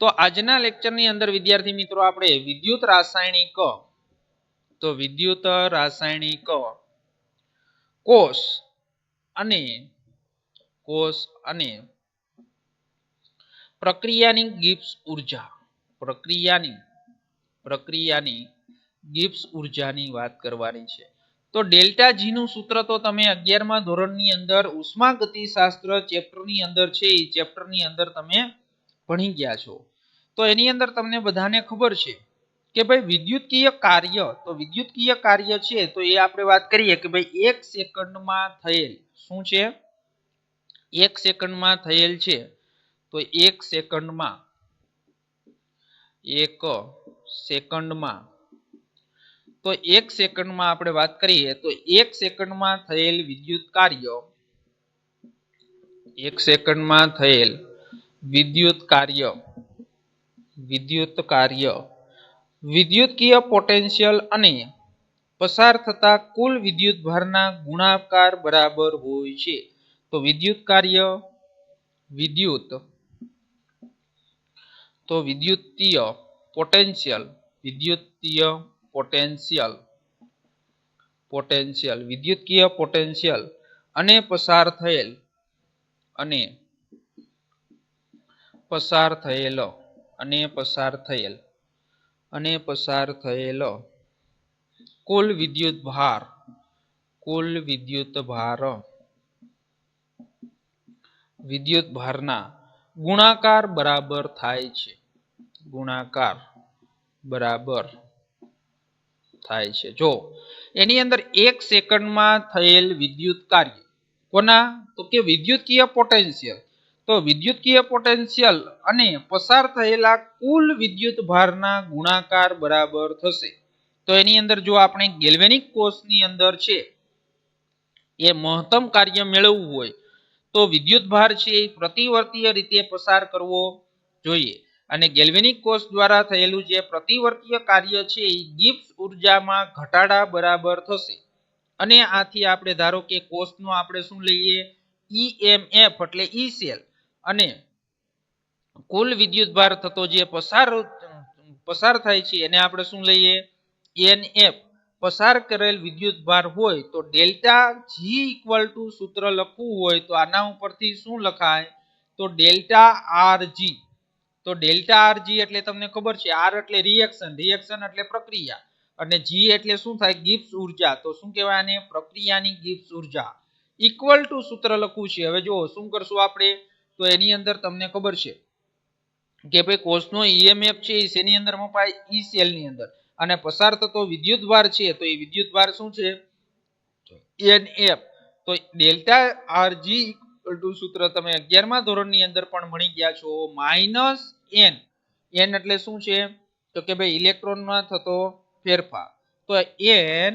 તો આજના લેક્ચરની અંદર વિદ્યાર્થી મિત્રો આપણે વિદ્યુત રાસાયણિક કોષ અને પ્રક્રિયાની ગિબ્સ ઉર્જાની વાત કરવાની છે. તો ડેલ્ટા જી નું સૂત્ર તો તમે 11મા ધોરણની અંદર ઉષ્માગતિશાસ્ત્ર ચેપ્ટરની અંદર છે, એ ચેપ્ટરની અંદર તમે ભણી ગયા છો. તો એની અંદર તમને બધાને ખબર છે કે ભાઈ વિદ્યુતકીય કાર્ય છે, તો એ આપણે વાત કરીએ કે ભાઈ 1 સેકન્ડમાં થયેલ શું છે, 1 સેકન્ડમાં થયેલ છે. તો 1 સેકન્ડમાં આપણે વાત કરીએ તો 1 સેકન્ડમાં થયેલ વિદ્યુત કાર્ય વિદ્યુતકીય પોટેન્શિયલ અને પસાર થતા કુલ વિદ્યુતભારના ગુણાકાર બરાબર હોય છે. તો વિદ્યુતકીય પોટેન્શિયલ અને પસાર થયેલ કુલ વિદ્યુતભારના ગુણાકાર બરાબર થાય છે. જો એની અંદર 1 સેકન્ડમાં થયેલ વિદ્યુત કાર્ય કોના, તો કે વિદ્યુતકીય પોટેન્શિયલ. તો વિદ્યુતકીય પોટેન્શિયલ અને પસાર થયેલા કુલ વિદ્યુતભારના ગુણાકાર બરાબર થશે. તો એની અંદર જો આપણે ગેલ્વેનિક કોષની અંદર છે એ મહત્તમ કાર્ય મેળવવું હોય તો વિદ્યુતભાર છે એ પ્રતિવર્તીય રીતે પસાર કરવો જોઈએ. અને ગેલ્વેનિક કોષ દ્વારા થયેલું જે પ્રતિવર્તીય કાર્ય છે એ ગિબ્સ ઉર્જામાં ઘટાડા બરાબર થશે. અને આથી આપણે ધારો કે કોષનો આપણે શું લઈએ, EMF એટલે E સેલ, અને કુલ વિદ્યુતભાર થતો જે પસાર થાય છે એને આપણે શું લઈએ, NF. પસાર કરેલ વિદ્યુતભાર હોય તો ડેલ્ટા જી ઇક્વલ ટુ સૂત્ર લખવું હોય તો આના ઉપરથી શું લખાય, તો ડેલ્ટા RG. તો ડેલ્ટા RG એટલે તમને ખબર છે, R એટલે રિએક્શન એટલે પ્રક્રિયા, અને G એટલે શું થાય, ગિબ્સ ઉર્જા. તો શું કહેવાય આને, પ્રક્રિયાની ગિબ્સ ઉર્જા ઇક્વલ ટુ સૂત્ર લખવું છે. હવે જો શું કરશું આપણે, તો એની અંદર તમને ખબર છે કે ભાઈ કોષનો EMF છે એ શેની અંદર મપાય, E સેલની અંદર, અને પસાર થતો વિદ્યુતભાર છે તો એ વિદ્યુતભાર શું છે, NF. તો ડેલ્ટા RG ઇક્વલ ટુ સૂત્ર તમે 11મા ધોરણની અંદર પણ ભણી ગયા છો, માઇનસ N. N એટલે શું છે, તો કે ભાઈ ઇલેક્ટ્રોનમાં થતો ફેરફાર. તો N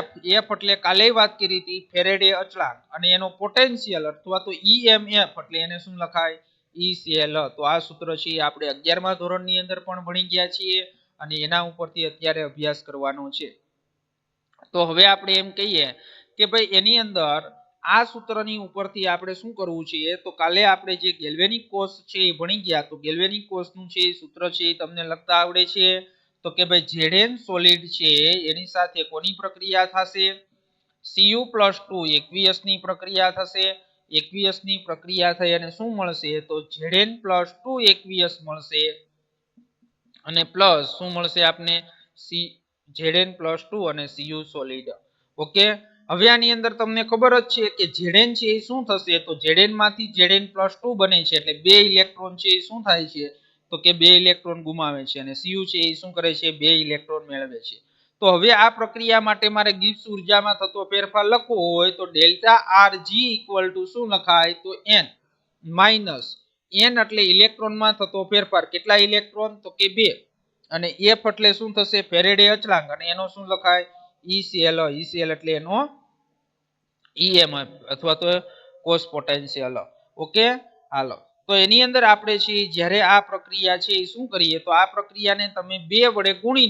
F એટલે કાલે વાત કરી હતી ફેરેડે અચળાંક, અને એનો પોટેન્શિયલ અથવા તો EMF એટલે એને શું લખાય, E સેલ. તો આ સૂત્ર છે આપણે 11મા ધોરણની અંદર પણ ભણી ગયા છીએ અને એના ઉપરથી અત્યારે અભ્યાસ કરવાનો છે. તો હવે આપણે એમ કહીએ કે ભાઈ એની અંદર આ સૂત્રની ઉપરથી આપણે શું કરવું છે, તો કાલે આપણે જે ગેલ્વેનિક કોષ છે એ ભણી ગયા. તો ગેલ્વેનિક કોષનું છે સૂત્ર છે એ તમને લખતા આવડે છે. તો કે ભાઈ Zn સોલિડ છે એની સાથે કોની પ્રક્રિયા થશે, Cu+2 એકવીએસની પ્રક્રિયા થશે. એકવીએસની પ્રક્રિયા થઈ અને શું મળશે, તો Zn+2 એકવીએસ મળશે, અને પ્લસ શું મળશે આપને, Zn+2 અને Cu સોલિડ. ઓકે. હવે આની અંદર તમને ખબર જ છે કે Zn છે એ શું થશે, તો Zn માંથી Zn+2 બને છે એટલે 2 ઇલેક્ટ્રોન છે એ શું થાય છે, તો કે 2 ઇલેક્ટ્રોન ગુમાવે છે, અને Cu છે એ શું કરે છે, 2 ઇલેક્ટ્રોન મેળવે છે. તો હવે આ પ્રક્રિયા માટે મારે ગિબ્સ ઉર્જામાં થતો ફેરફાર લખવો હોય તો ડેલ્ટા RG ઇક્વલ ટુ શું લખાય, તો N માઇનસ N એટલે ઇલેક્ટ્રોનમાં થતો ફેરફાર, કેટલા ઇલેક્ટ્રોન, તો કે 2, અને F એટલે શું થશે, ફેરેડે અચળાંક, અને એનો શું લખાય, E સેલ એટલે એનો EMF અથવા તો કોષ પોટેન્શિયલ. ઓકે. હાલો, તો એની અંદર આપણે છે જ્યારે આ પ્રક્રિયા છે એ શું કરીએ, તો આ પ્રક્રિયાને તમે 2 વડે ગુણી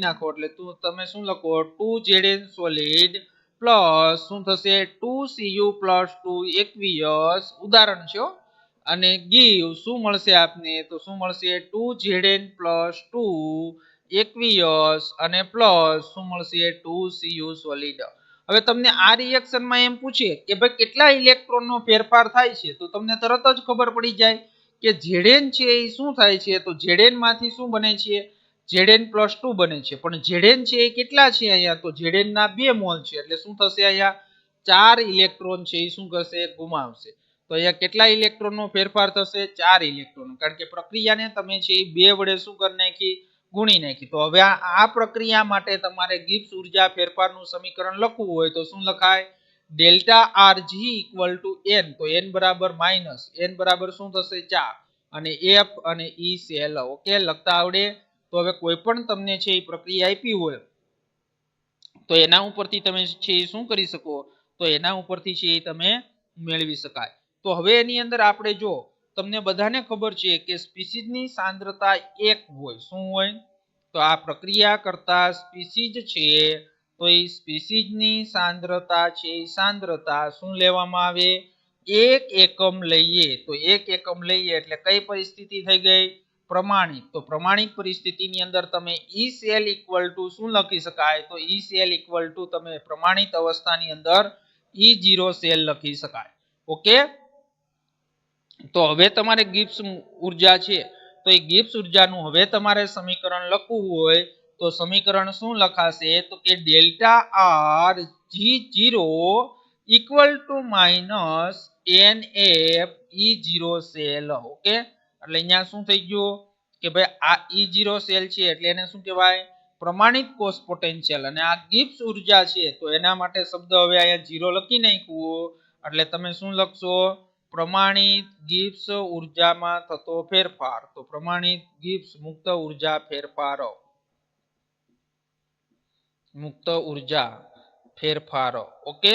નાખો. એટલે તમે શું લખો, 2Zn સોલિડ પ્લસ શું થશે, 2Cu+2 એકવીયસ. ઉદાહરણ છે, અને ગીવ શું મળશે આપને તો શું મળશે 2Zn પ્લસ 2 એકવીયસ અને પ્લસ શું મળશે 2Cu સોલિડ. હવે તમને આ રિએક્શનમાં એમ પૂછે કે ભાઈ કેટલા ઇલેક્ટ્રોનનો ફેરફાર થાય છે તો તમને તરત જ ખબર પડી જાય કે Zn છે એ શું થાય છે તો Zn માંથી શું બને છે Zn પ્લસ 2 બને છે પણ Zn છે એ કેટલા છે અહીંયા તો Zn ના 2 મોલ છે એટલે શું થશે અહીંયા 4 ઇલેક્ટ્રોન છે એ શું કરશે ગુમાવશે. તો અહીંયા કેટલા ઇલેક્ટ્રોનનો ફેરફાર થશે 4 ઇલેક્ટ્રોન કારણ કે પ્રક્રિયાને તમે છે એ 2 વડે શું કરી નાખી ગુણી નાખી. તો હવે આ પ્રક્રિયા માટે તમારે ગિબ્સ ઉર્જા ફેરફારનું સમીકરણ લખવું હોય તો શું લખાય delta RG equal to n તો n બરાબર માઇનસ n બરાબર શું થશે 4 અને F અને E સેલ ઓકે લખતા આવડે. તો હવે કોઈ પણ તમને છે એ પ્રક્રિયા આપી હોય તો એના ઉપરથી તમે છે એ શું કરી શકો તો એના ઉપરથી છે એ તમે મેળવી શકાય. તો હવે એની અંદર આપણે જો તમને બધાને ખબર છે કે સ્પીસીઝની સાંદ્રતા 1 હોય શું હોય તો આ પ્રક્રિયા કરતા સ્પીસીઝ છે તો એ સ્પીસીઝની સાંદ્રતા છે એ સાંદ્રતા શું લેવામાં આવે 1 એકમ લઈએ તો 1 એકમ લઈએ એટલે કઈ પરિસ્થિતિ થઈ ગઈ પ્રમાણિત. તો પ્રમાણિત પરિસ્થિતિની અંદર તમે E સેલ ઇક્વલ ટુ શું લખી શકાય તો E સેલ ઇક્વલ ટુ તમે પ્રમાણિત અવસ્થાની અંદર E0 સેલ લખી શકાય ઓકે. તો હવે તમારે ગિબ્સ ઉર્જા છે તો એ ગિબ્સ ઉર્જાનું હવે તમારે સમીકરણ લખવું હોય તો સમીકરણ શું લખાશે તો કે delta R G0 equal to minus NF E0 cell okay. એટલે અહીંયા શું થઈ ગયું કે ભાઈ આ E0 સેલ છે એટલે એને શું કહેવાય પ્રમાણિત કોષ પોટેન્શિયલ અને આ ગિબ્સ ઉર્જા છે તો એના માટે શબ્દ હવે અહીંયા 0 લખી નાખ્યું એટલે તમે શું લખશો પ્રમાણિત ગિબ્સ ઉર્જામાં થતો ફેરફાર. તો પ્રમાણિત ગિબ્સ મુક્ત ઉર્જા ફેરફારો મુક્ત ઉર્જા ફેરફારો ઓકે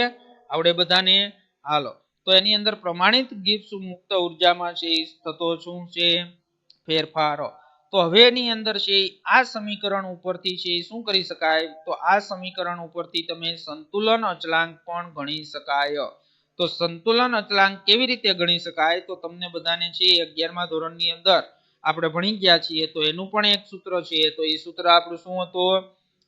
આવડે બધાને હાલો. તો એની અંદર પ્રમાણિત ગિબ્સ મુક્ત ઉર્જામાં છે થતો શું છે ફેરફારો. તો હવે એની અંદર છે આ સમીકરણ ઉપરથી છે શું કરી શકાય તો આ સમીકરણ ઉપરથી તમે સંતુલન અચળાંક પણ ગણી શકાય. તો સંતુલન અચળાંક કેવી રીતે ગણી શકાય તો તમને બધાને છે 11મા ધોરણની અંદર આપણે ભણી ગયા છીએ તો એનું પણ એક સૂત્ર છે તો એ સૂત્ર આપણું શું હતું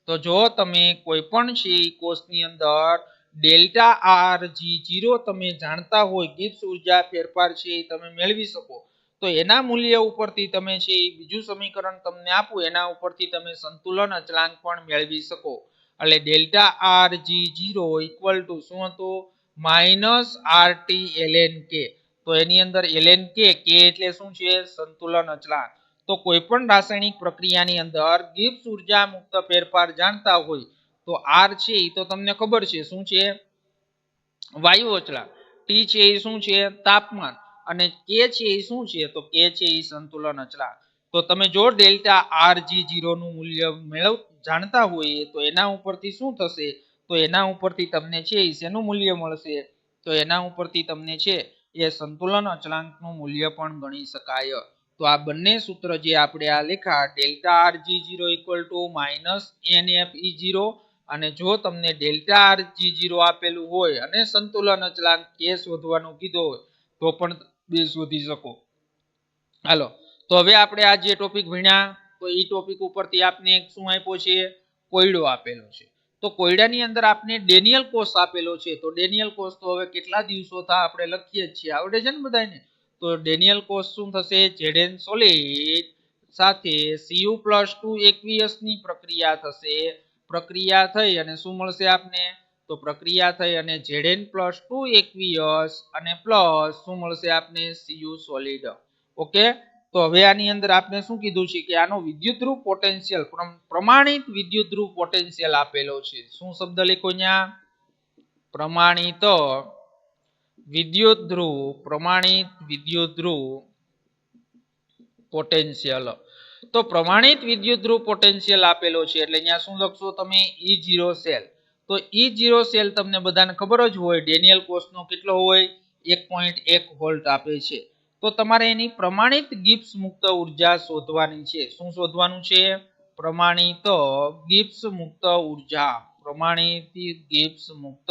તો જો તમે કોઈ પણ છે કોષની અંદર ડેલ્ટા આર G0 તમે જાણતા હોય ગિબ્સ ઉર્જા ફેરફાર છે તમે મેળવી શકો તો એના મૂલ્ય ઉપરથી તમે છે બીજું સમીકરણ તમને આપું એના ઉપરથી તમે સંતુલન અચળાંક પણ મેળવી શકો. એટલે delta R G0 equal two શું હતું માઇનસ RT ln K. તો એની અંદર ln K એટલે શું છે સંતુલન અચળાંક. તો કોઈ પણ રાસાયણિક પ્રક્રિયાની અંદર ગિબ્સ ઉર્જા મુક્ત ફેરફાર જાણતા હોય તો R છે એ તો તમને ખબર છે શું છે વાયુ અચળાંક T છે એ શું છે તાપમાન અને K છે એ શું છે તો K છે એ સંતુલન અચળાંક. તો તમે જો ડેલ્ટા RG0 નું મૂલ્ય જાણતા હોય તો એના ઉપરથી શું થશે તો એના ઉપરથી તમને છે શેનું મૂલ્ય મળશે તો એના ઉપરથી તમને છે એ સંતુલન અચળાંકનું મૂલ્ય પણ ગણી શકાય. તો આ બંને સૂત્ર જે આપણે આ લેખા delta RG0 equal to minus NFE0 અને જો તમને ડેલ્ટા RG0 આપેલું હોય અને સંતુલન અચળાંક K શોધવાનું કીધો હોય તો પણ બે શોધી શકો. હાલો તો હવે આપણે આ જે ટોપિક ભણ્યા તો એ ટોપિક ઉપરથી આપને શું આપ્યો છે કોયડો આપેલો છે. તો કોયડાની અંદર આપને ડેનિયલ કોષ આપેલો છે તો ડેનિયલ કોષ તો હવે કેટલા દિવસો થા આપણે લખીએ જ છીએ આવડે છે ને બધાને. તો ડેનિયલ કોષ શું થશે Zn સોલિડ સાથે Cu+2 એકવીયસ ની પ્રક્રિયા થશે પ્રક્રિયા થઈ અને શું મળશે આપને તો પ્રક્રિયા થઈ અને Zn+2 એકવીયસ અને પ્લસ શું મળશે આપને Cu સોલિડ ઓકે. તો હવે આની અંદર આપણે શું કીધું છે કે આનો વિદ્યુતધ્રુવ પોટેન્શિયલ પ્રમાણિત વિદ્યુતધ્રુવ પોટેન્શિયલ આપેલો છે. શું શબ્દ લખો અહીંયા પ્રમાણિત વિદ્યુતધ્રુવ પ્રમાણિત વિદ્યુતધ્રુવ પોટેન્શિયલ. તો પ્રમાણિત વિદ્યુતધ્રુવ પોટેન્શિયલ આપેલો છે એટલે અહીંયા શું લખશો તમે E0 સેલ. તો E0 સેલ તમને બધાને ખબર જ હોય ડેનિયલ કોષનો કેટલો હોય 1.1 વોલ્ટ આપે છે. તો તમારે એની પ્રમાણિત ગિબ્સ મુક્ત ઉર્જા શોધવાની છે. શું શોધવાનું છે પ્રમાણિત ગિબ્સ મુક્ત ઉર્જા પ્રમાણિત ગિબ્સ મુક્ત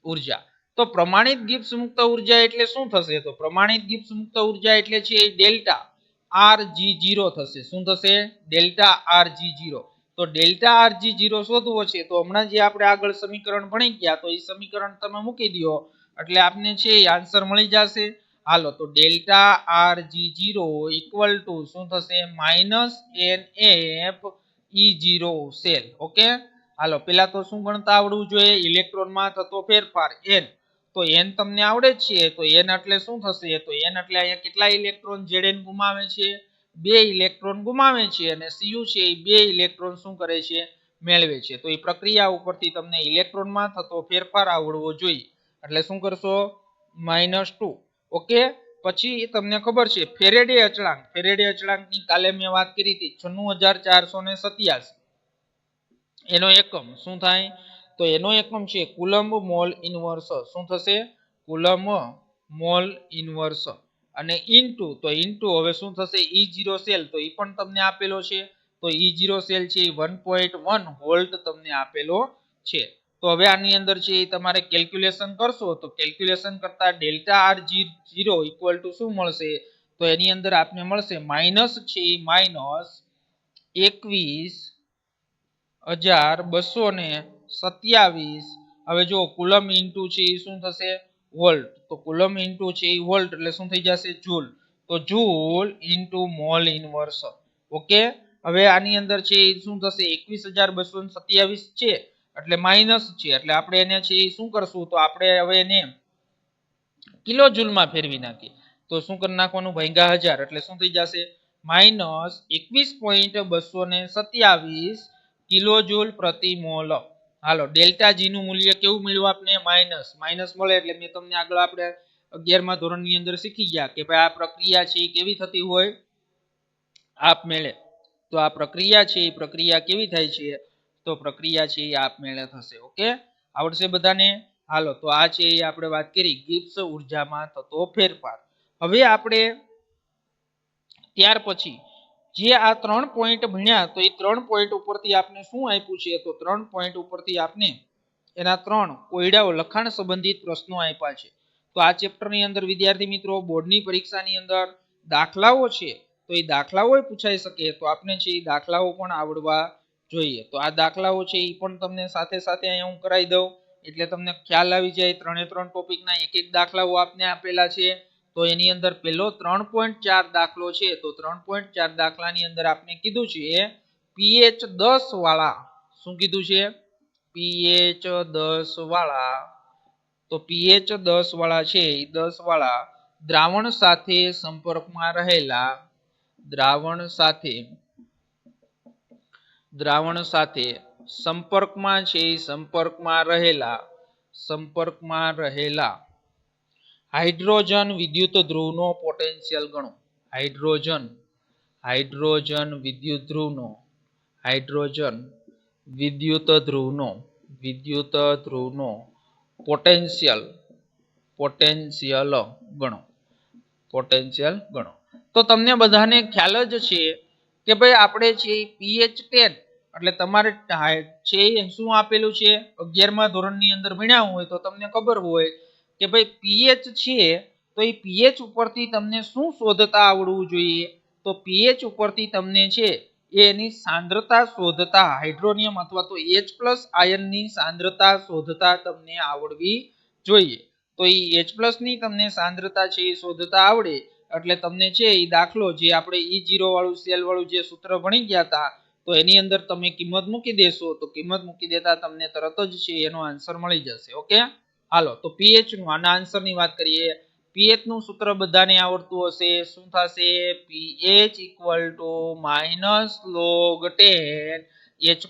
ઉર્જા. તો તો પ્રમાણિત ગિબ્સ મુક્ત ઉર્જા એટલે શું થશે? તો પ્રમાણિત ગિબ્સ મુક્ત ઉર્જા એટલે છે ડેલ્ટા RG0 થશે. શું થશે? Delta RG0. તો ડેલ્ટા RG0 શોધવો છે તો હમણાં જે આપણે આગળ સમીકરણ ભણી ગયા તો એ સમીકરણ તમે મૂકી દો એટલે આપને છે એ આન્સર મળી જશે. હાલો તો ડેલ્ટા RG0 ઇક્વલ ટુ શું થશે? -NFE0 cell. ઓકે, હાલો પેલા તો શું ગણતા આવડવું જોઈએ? ઇલેક્ટ્રોનમાં થતો ફેરફાર n. તો n તમને આવડે જ છે તો n એટલે શું થશે? તો n એટલે અહીંયા કેટલા ઇલેક્ટ્રોન Zn ગુમાવે છે? 2 ઇલેક્ટ્રોન ગુમાવે છે અને Cu છે એ 2 ઇલેક્ટ્રોન શું કરે છે? મેળવે છે. તો એ પ્રક્રિયા ઉપરથી તમને ઇલેક્ટ્રોનમાં થતો ફેરફાર આવડવો જોઈએ. એટલે શું કરશો? -2. ઓકે, પછી તમને ખબર છે ફેરેડે અચળાંક. ફેરેડે અચળાંકની કાલે મેં વાત કરી હતી 96487. એનો એકમ શું થાય? તો એનો એકમ છે કુલમ્બ મોલ ઇનવર્સ. શું થશે? Coulomb mall inverse. અને ઇન્ટુ, તો ઇન્ટુ હવે શું થશે? E0 સેલ, તો એ પણ તમને આપેલો છે. તો E0 સેલ છે 1.1 વોલ્ટ તમને આપેલો છે. તો હવે આની અંદર છે તમારે કેલ્ક્યુલેશન કરશો તો કેલ્ક્યુલેશન કરતા ડેલ્ટા RG0 ઇક્વલ ટુ શું મળશે? તો એની અંદર આપને મળશે માઇનસ છે -21,227. હવે જો કુલમ ઇન્ટુ છે એ શું થશે? વોલ્ટ. તો કુલમ ઇન્ટુ છે એ વોલ્ટ એટલે શું થઈ જશે? જૂલ. તો joule into mall inverse. Okay, હવે આની અંદર છે એ શું થશે? 21,227 છે એટલે માઇનસ છે એટલે આપણે એને છે એ શું કરશું? તો આપણે હવે એને કિલો જૂલમાં ફેરવી નાખીએ. તો શું કરી નાખવાનું? ભાગ્યા 1000 એટલે શું થઈ જશે? -21.227 કિલો જૂલ પ્રતિ મોલ. હાલો ડેલ્ટા જી નું મૂલ્ય કેવું મળ્યું આપને? માઇનસ મળે એટલે મેં તમને આગળ આપણે 11મા ધોરણની અંદર શીખી ગયા કે ભાઈ આ પ્રક્રિયા છે એ કેવી થતી હોય? આપમેળે. તો આ પ્રક્રિયા છે એ પ્રક્રિયા કેવી થાય છે? તો પ્રક્રિયા છે એ આપમેળે થશે. ઓકે, આવડશે બધાને? હાલો તો આ છે એ આપણે વાત કરી ગિબ્સ ઉર્જામાં થતો ફેરફાર. હવે આપણે ત્યાર પછી જે આ 3 પોઈન્ટ ભણ્યા તો એ 3 પોઈન્ટ ઉપરથી આપને શું આપ્યું છે? તો 3 પોઈન્ટ ઉપરથી આપને એના 3 કોયડાઓ લખાણ સંબંધિત પ્રશ્નો આપ્યા છે. તો આ ચેપ્ટરની અંદર વિદ્યાર્થી મિત્રો બોર્ડની પરીક્ષાની અંદર દાખલાઓ છે તો એ દાખલાઓ પૂછાઈ શકે તો આપને છે એ દાખલાઓ પણ આવડવા જોઈએ. તો આ દાખલાઓ છે એ પણ તમને સાથે સાથે અહીંયા હું કરાવી દઉં એટલે તમને ખ્યાલ આવી જાય. 3 ટોપિકના એક દાખલાઓ આપને આપેલા છે. તો એની અંદર પેલો 3.4 દાખલો છે. તો 3.4 દાખલાની અંદર આપને કીધું છે pH 10 વાળા. શું કીધું છે? pH 10 વાળા. તો pH 10 વાળા છે એ 10 વાળા દ્રાવણ સાથે સંપર્કમાં રહેલા દ્રાવણ સાથે સંપર્કમાં રહેલા હાઇડ્રોજન વિદ્યુત ધ્રુવનો પોટેન્શિયલ ગણો. હાઇડ્રોજન વિદ્યુત ધ્રુવનો પોટેન્શિયલ ગણો. તો તમને બધાને ખ્યાલ જ છે કે ભાઈ આપણે છે pH 10 એટલે તમારે છે શું આપેલું છે? 11મા ધોરણની અંદર ભણ્યા હોય તો તમને ખબર હોય કે ભાઈ pH છે તો એ pH ઉપરથી તમને શું શોધતા આવડવું જોઈએ? તો pH ઉપરથી તમને છે એની સાંદ્રતા શોધતા હાઇડ્રોનિયમ અથવા તો H+ આયનની સાંદ્રતા શોધતા તમને આવડવી જોઈએ. તો એ H+ ની તમને સાંદ્રતા છે એ શોધતા આવડે એટલે તમને છે એ દાખલો જે આપણે E0 વાળું સેલ વાળું જે સૂત્ર ભણી ગયા હતા તો એની અંદર તમે કિંમત મૂકી દેશો તો કિંમત મૂકી દેતા તમને તરત જ છે એનો આન્સર મળી જશે. ઓકે, હાલો તો pH નું આના આન્સરની વાત કરીએ. pH નું સૂત્ર બધાને આવડતું હશે. શું થશે? pH -log10 H+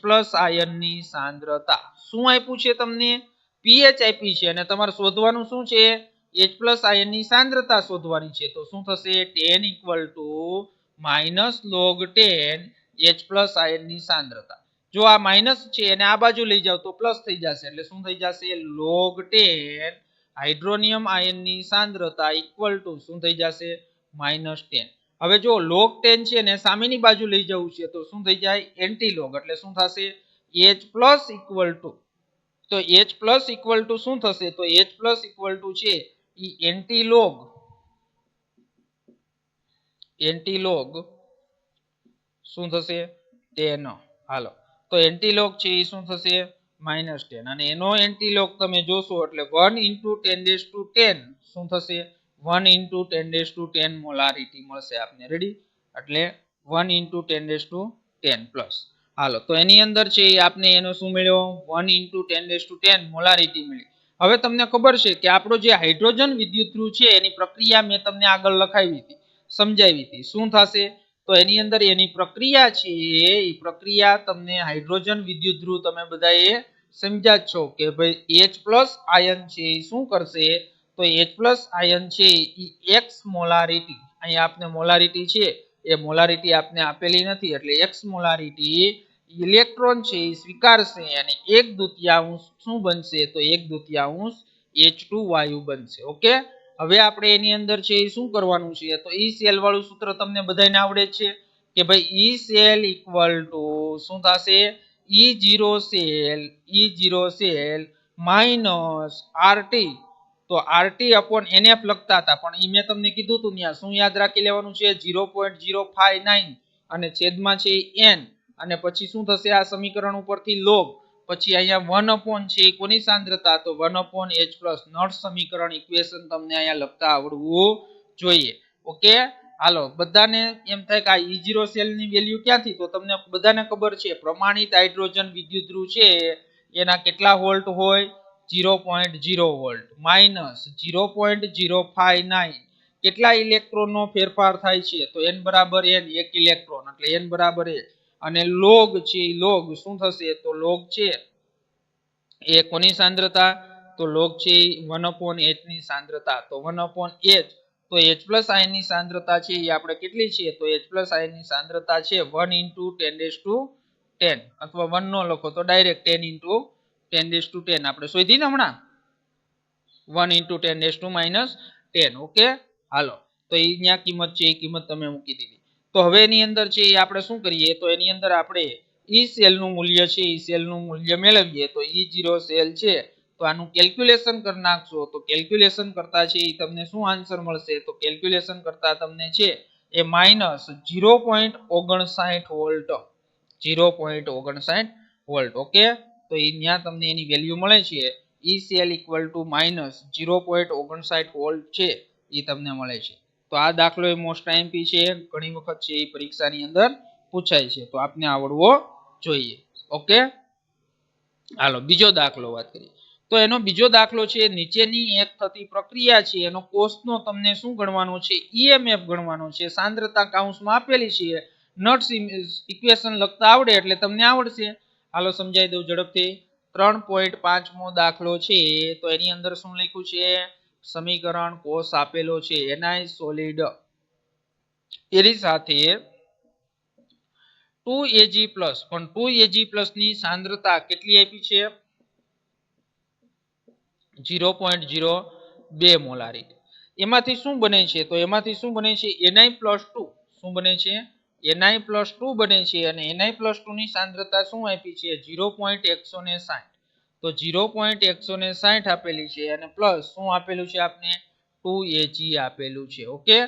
આયનની સાંદ્રતા. શું આપ્યું છે તમને? pH આપી છે અને તમારે શોધવાનું શું છે? H+ આયનની સાંદ્રતા શોધવાની છે. તો શું થશે? 10 -log10 H+ આયનની સાંદ્રતા. જો આ માઇનસ છે અને આ બાજુ લઈ જાવ તો પ્લસ થઈ જશે એટલે શું થઈ જશે? log10 હાઇડ્રોનિયમ આયનની સાંદ્રતા ઇક્વલ ટુ શું થઈ જશે? -10. હવે જો log10 છે ને સામેની બાજુ લઈ જવું છે તો શું થઈ જાય? એન્ટી લોગ એટલે શું થશે? H+ ઇક્વલ ટુ તો H પ્લસ ઇક્વલ ટુ શું થશે? તો H પ્લસ ઇક્વલ ટુ છે એ એન્ટીલોગ શું થશે? 10. હાલો, તો એન્ટીલોગ છે એ શું થશે? -10. અને એનો એન્ટીલોગ તમે જોશો એટલે 1 × 10⁻10 શું થશે? 1 × 10⁻10 મોલારિટી મળશે આપને. રેડી? એટલે 1 × 10⁻10 પ્લસ. હાલો, તો એની અંદર છે આપને એનો શું મળ્યો? 1 × 10⁻10 મોલારિટી મળી. હવે તમને ખબર છે કે આપણો જે હાઇડ્રોજન વિદ્યુતધ્રુવ છે એની પ્રક્રિયા મેં તમને આગળ લખાવી હતી, સમજાવી હતી. શું થશે? તો એની અંદર એની પ્રક્રિયા છે એ પ્રક્રિયા તમને હાઇડ્રોજન વિદ્યુતધ્રુવ તમે બધાએ સમજ્યા છો કે ભાઈ H+ આયન છે એ શું કરશે? તો H+ આયન છે એ X મોલારિટી, અહીંયા આપને મોલારિટી છે એ મોલારિટી આપને આપેલી નથી એટલે X મોલારિટી ઇલેક્ટ્રોન છે એ સ્વીકારશે અને 1/2 શું બનશે? તો 1/2 H2 વાયુ બનશે. ઓકે, હવે આપણે એની અંદર છે એ શું કરવાનું છે? તો ઈ સેલ વાળું સૂત્ર તમને બધાને આવડે છે કે ભાઈ ઈ સેલ ઇક્વલ ટુ શું થશે? E0 cell minus RT. તો RT upon NF લખતા હતા પણ ઈ મેં તમને કીધું હતું ત્યાં શું યાદ રાખી લેવાનું છે? 0.059 અને છેદમાં છે n અને પછી શું થશે? આ સમીકરણ ઉપરથી લોગ, પછી અહીંયા 1 છે એ કોની સાંદ્રતા? તો 1/H+. નોટ સમીકરણ ઇક્વેશન તમને અહીંયા લખતા આવડવું જોઈએ. ઓકે, હાલો, બધાને એમ થાય કે આ E0 સેલની વેલ્યુ ક્યાંથી? તો તમને બધાને ખબર છે પ્રમાણિત હાઇડ્રોજન વિદ્યુતધ્રુવ છે એના કેટલા વોલ્ટ હોય? 0.0 વોલ્ટ માઇનસ 0.059. કેટલા ઇલેક્ટ્રોનનો ફેરફાર થાય છે? તો n બરાબર n, 1 ઇલેક્ટ્રોન એટલે n બરાબર 1. અને લોગ છે લોગ શું થશે? તો લોગ છે એ કોની સાંદ્રતા? તો લોગ છે 1/H ની સાંદ્રતા. તો 1/H, તો H+ આયનની સાંદ્રતા છે એ આપણે કેટલી છે? તો H+ આયનની સાંદ્રતા છે 1 × 10⁻10 અથવા 1 નો લખો તો ડાયરેક્ટ 10 × 10⁻10 આપણે શોધી ને હમણાં 1 × 10⁻10. ઓકે, હાલો, તો અહીંયા કિંમત છે એ કિંમત તમે મૂકી દીધી. તો હવે એની અંદર છે એ આપણે શું કરીએ? તો એની અંદર આપણે ઈ સેલનું મૂલ્ય છે એ સેલનું મૂલ્ય મેળવીએ. તો E0 સેલ છે તો આનું કેલ્ક્યુલેશન કરી નાખશો. તો કેલ્ક્યુલેશન કરતા છે એ તમને શું આન્સર મળશે? તો કેલ્ક્યુલેશન કરતા તમને છે એ -0.59 વોલ્ટ, 0.59 વોલ્ટ. ઓકે, તો અહીંયા તમને એની વેલ્યુ મળે છે E cell equal to -0.59 volt છે એ તમને મળે છે. તો આ દાખલો એ મોસ્ટ આઈએમપી છે, ઘણી વખત છે એ પરીક્ષાની અંદર પૂછાય છે, તો આપને આવડવો જોઈએ. ઓકે, હાલો બીજો દાખલો વાત કરીએ. તો એનો બીજો દાખલો છે નીચેની એક થતી પ્રક્રિયા છે એનો કોષનો તમને શું ગણવાનો છે? EMF ગણવાનો છે. સાંદ્રતા કૌંસમાં આપેલી છે, નટ્સ ઇક્વેશન લખતા આવડે એટલે તમને આવડશે. હાલો સમજાઈ દઉં ઝડપથી. 3.5મો દાખલો છે તો એની અંદર શું લખ્યું છે? સમીકરણ કોષ આપેલો છે Ni સોલિડ, એની સાથે 2Ag+, પણ 2Ag+ ની સાંદ્રતા કેટલી આપી છે? 0.02 મોલારિટી. એમાંથી શું બને છે? તો એમાંથી શું બને છે? Ni+2. શું બને છે? Ni+2 બને છે અને Ni+2 ની સાંદ્રતા શું આપી છે? 0.160. તો 0.160 આપેલી છે અને પ્લસ શું આપેલું છે આપને? 2Ag આપેલું છે. ઓકે,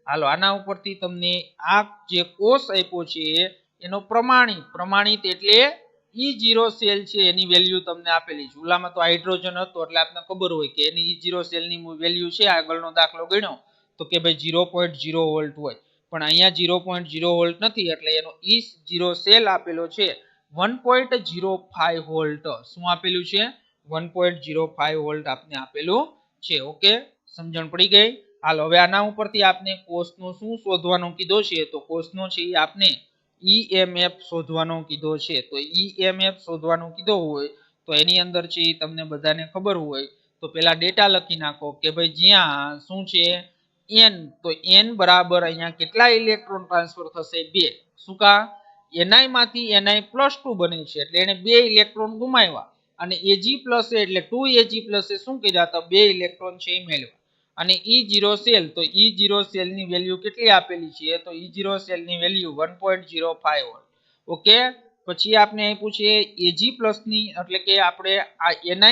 હાલો, આના ઉપરથી તમને આ જે કોષ આપ્યો છે એનો પ્રમાણિત એટલે E0 સેલ છે એની વેલ્યુ તમને આપેલી છે. ઓલામાં તો હાઇડ્રોજન હતો એટલે આપને ખબર હોય કે એની E0 સેલની વેલ્યુ છે. આગળનો દાખલો ગણ્યો તો કે ભાઈ 0.0 વોલ્ટ હોય, પણ અહીંયા 0.0 વોલ્ટ નથી એટલે એનો E0 સેલ આપેલો છે 1.05 વોલ્ટ. શું આપેલું છે? 1.05 વોલ્ટ આપને આપેલું છે. ઓકે, સમજણ પડી ગઈ? હાલો, હવે આના ઉપરથી આપને કોષનો શું શોધવાનો કીધો છે? તો કોષનો છે એ આપને EMF શોધવાનો કીધો છે. તો EMF શોધવાનો કીધો હોય તો એની અંદર છે એ તમને બધાને ખબર હોય તો પેલા ડેટા લખી નાખો કે ભાઈ જ્યાં શું છે n, તો n બરાબર અહીંયા કેટલા ઇલેક્ટ્રોન ટ્રાન્સફર થશે? 2. શું કા? Ni માંથી Ni+2 બને છે એટલે એને 2 ઇલેક્ટ્રોન ગુમાવ્યા અને Ag+ એટલે 2Ag+ શું કર્યા? તો 2 ઇલેક્ટ્રોન છે એ મેળવ્યા. અને E0 સેલ, તો E0 સેલની વેલ્યુ કેટલી આપેલી છે? તો E0 સેલની વેલ્યુ 1.05 વોલ્ટ. ઓકે, પછી આપણે આપ્યું છે Ag+ ની એટલે કે આપણે આ Na+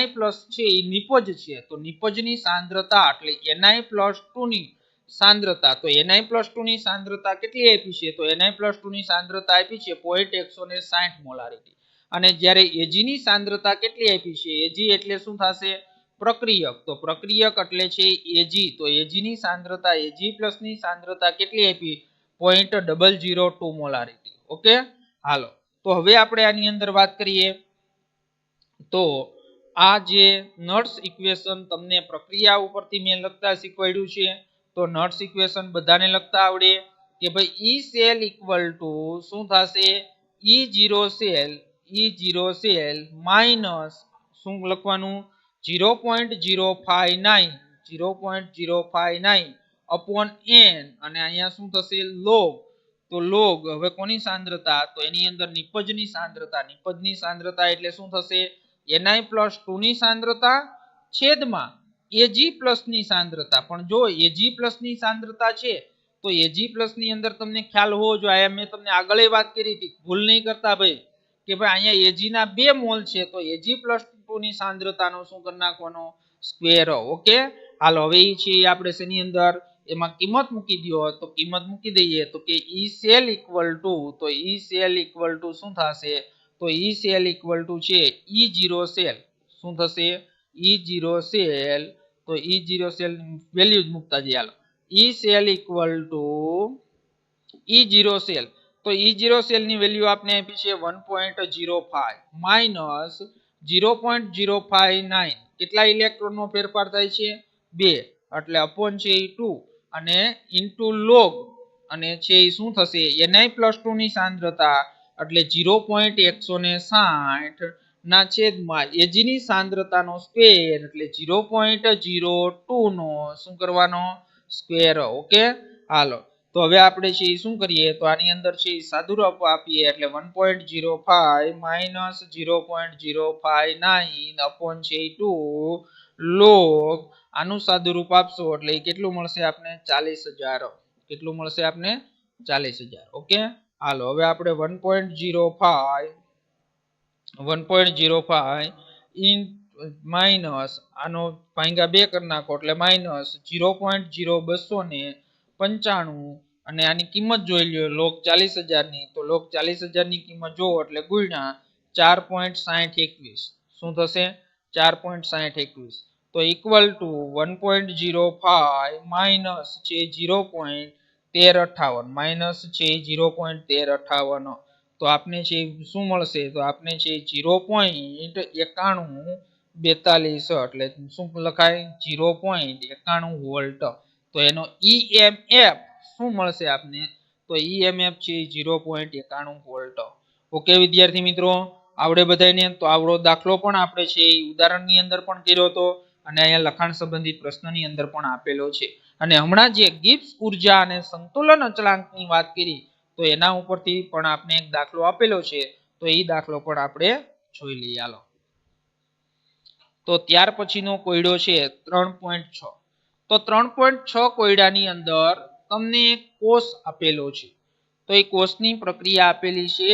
છે એ નિપજ છે તો નિપજની સાંદ્રતા એટલે Na+2 ની સાંદ્રતા તો Na+2 ની સાંદ્રતા કેટલી આપી છે તો Na+2 ની સાંદ્રતા આપી છે 0.160 મોલારિટી અને જ્યારે Ag ની સાંદ્રતા કેટલી આપી છે Ag એટલે શું થશે પ્રક્રિયક તો પ્રક્રિયક એટલે છે Ag તો Ag ની સાંદ્રતા Ag+ ની સાંદ્રતા કેટલી આપી 0.002 મોલારિટી ઓકે હાલો તો હવે આપણે આની અંદર વાત કરીએ તો આ જે નટ્સ ઇક્વેશન તમને પ્રક્રિયા ઉપરથી મેં લખતા શીખવાડ્યું છે તો નટ્સ ઇક્વેશન બધાને લખતા આવડે કે ભાઈ E સેલ ઇક્વલ ટુ શું થશે E0 સેલ માઈનસ શું લખવાનું 0.059 અપોન n અને અહીંયા શું થશે log તો log હવે કોની સાંદ્રતા તો એની અંદર નિપજની સાંદ્રતા એટલે શું થશે Na+2 ની સાંદ્રતા છેદમાં Ag+ ની સાંદ્રતા પણ જો Ag+ ની સાંદ્રતા છે તો Ag+ ની અંદર તમને ખ્યાલ હોવો જોઈએ મેં તમને આગળ વાત કરી હતી ભૂલ નહીં કરતા ભાઈ કે ભાઈ અહીંયા Ag ના 2 મોલ છે તો Ag+2 ની સાંદ્રતાનો શું કરી નાખવાનો સ્ક્વેર ઓકે હાલો હવે એ છે આપણે શેની અંદર એમાં કિંમત મૂકી દો તો કિંમત મૂકી દઈએ તો કે E સેલ ઇક્વલ ટુ શું થશે તો E સેલ ઇક્વલ ટુ છે E0 સેલ શું થશે E0 સેલ તો E0 સેલ વેલ્યુ મૂકતા જઈએ હાલો E cell equal to E0 cell તો E0 સેલ ની વેલ્યુ આપને આપી છે 1.05 માઈનસ 0.059 કેટલા ઇલેક્ટ્રોનનો ફેરફાર થાય છે 2 એટલે અપોન છે એ 2 અને ઇન્ટુ log અને છે એ શું થશે Na+2 ની સાંદ્રતા એટલે 0.160 ના છેદમાં Ag ની સાંદ્રતાનો સ્ક્વેર એટલે 0.02 નો શું કરવાનો સ્ક્વેર ઓકે હાલો તો હવે આપણે છે શું કરીએ તો આની અંદર છે સાદુરૂપ આપીએ એટલે 1.05 માઈનસ 0.059 અપોન છે 2 log આનું સાદુરૂપ આપશો એટલે કેટલું મળશે આપને 40000 કેટલું મળશે આપને 40000 ઓકે હાલો હવે આપણે 1.05 ઇન માઈનસ આનો ભાંગ્યા 2 કરી નાખો એટલે માઈનસ 0.0295 અને આની કિંમત જોઈ લ્યો log 40000 ની તો log 40000 ની કિંમત જોવો એટલે ગુણ્યા 4.6021 શું થશે 4.6021 તો ઇક્વલ ટુ 1.05 માઈનસ છે 0.1358 માઈનસ છે 0.1358 તો આપને છે શું મળશે તો આપને છે 0.9142 એટલે શું લખાય 0.91 વોલ્ટ તો એનો EMF શું મળશે આપને તો EMF છે 0.91 વોલ્ટ ઓકે વિદ્યાર્થી મિત્રો આવડે બધાને તો આવડો દાખલો પણ આપણે છે ઉદાહરણની અંદર પણ કર્યો હતો અને અહીંયા લખાણ સંબંધિત પ્રશ્નની અંદર પણ આપેલો છે અને હમણાં જે ગિબ્સ ઉર્જા અને સંતુલન અચળાંકની વાત કરી તો એના ઉપરથી પણ આપણે એક દાખલો આપેલો છે તો એ દાખલો પણ આપણે જોઈ લઈએ હાલો તો ત્યાર પછીનો કોયડો છે 3.6 તો 3.6 કોયડાની અંદર તમને એક કોષ આપેલો છે તો એ કોષની પ્રક્રિયા આપેલી છે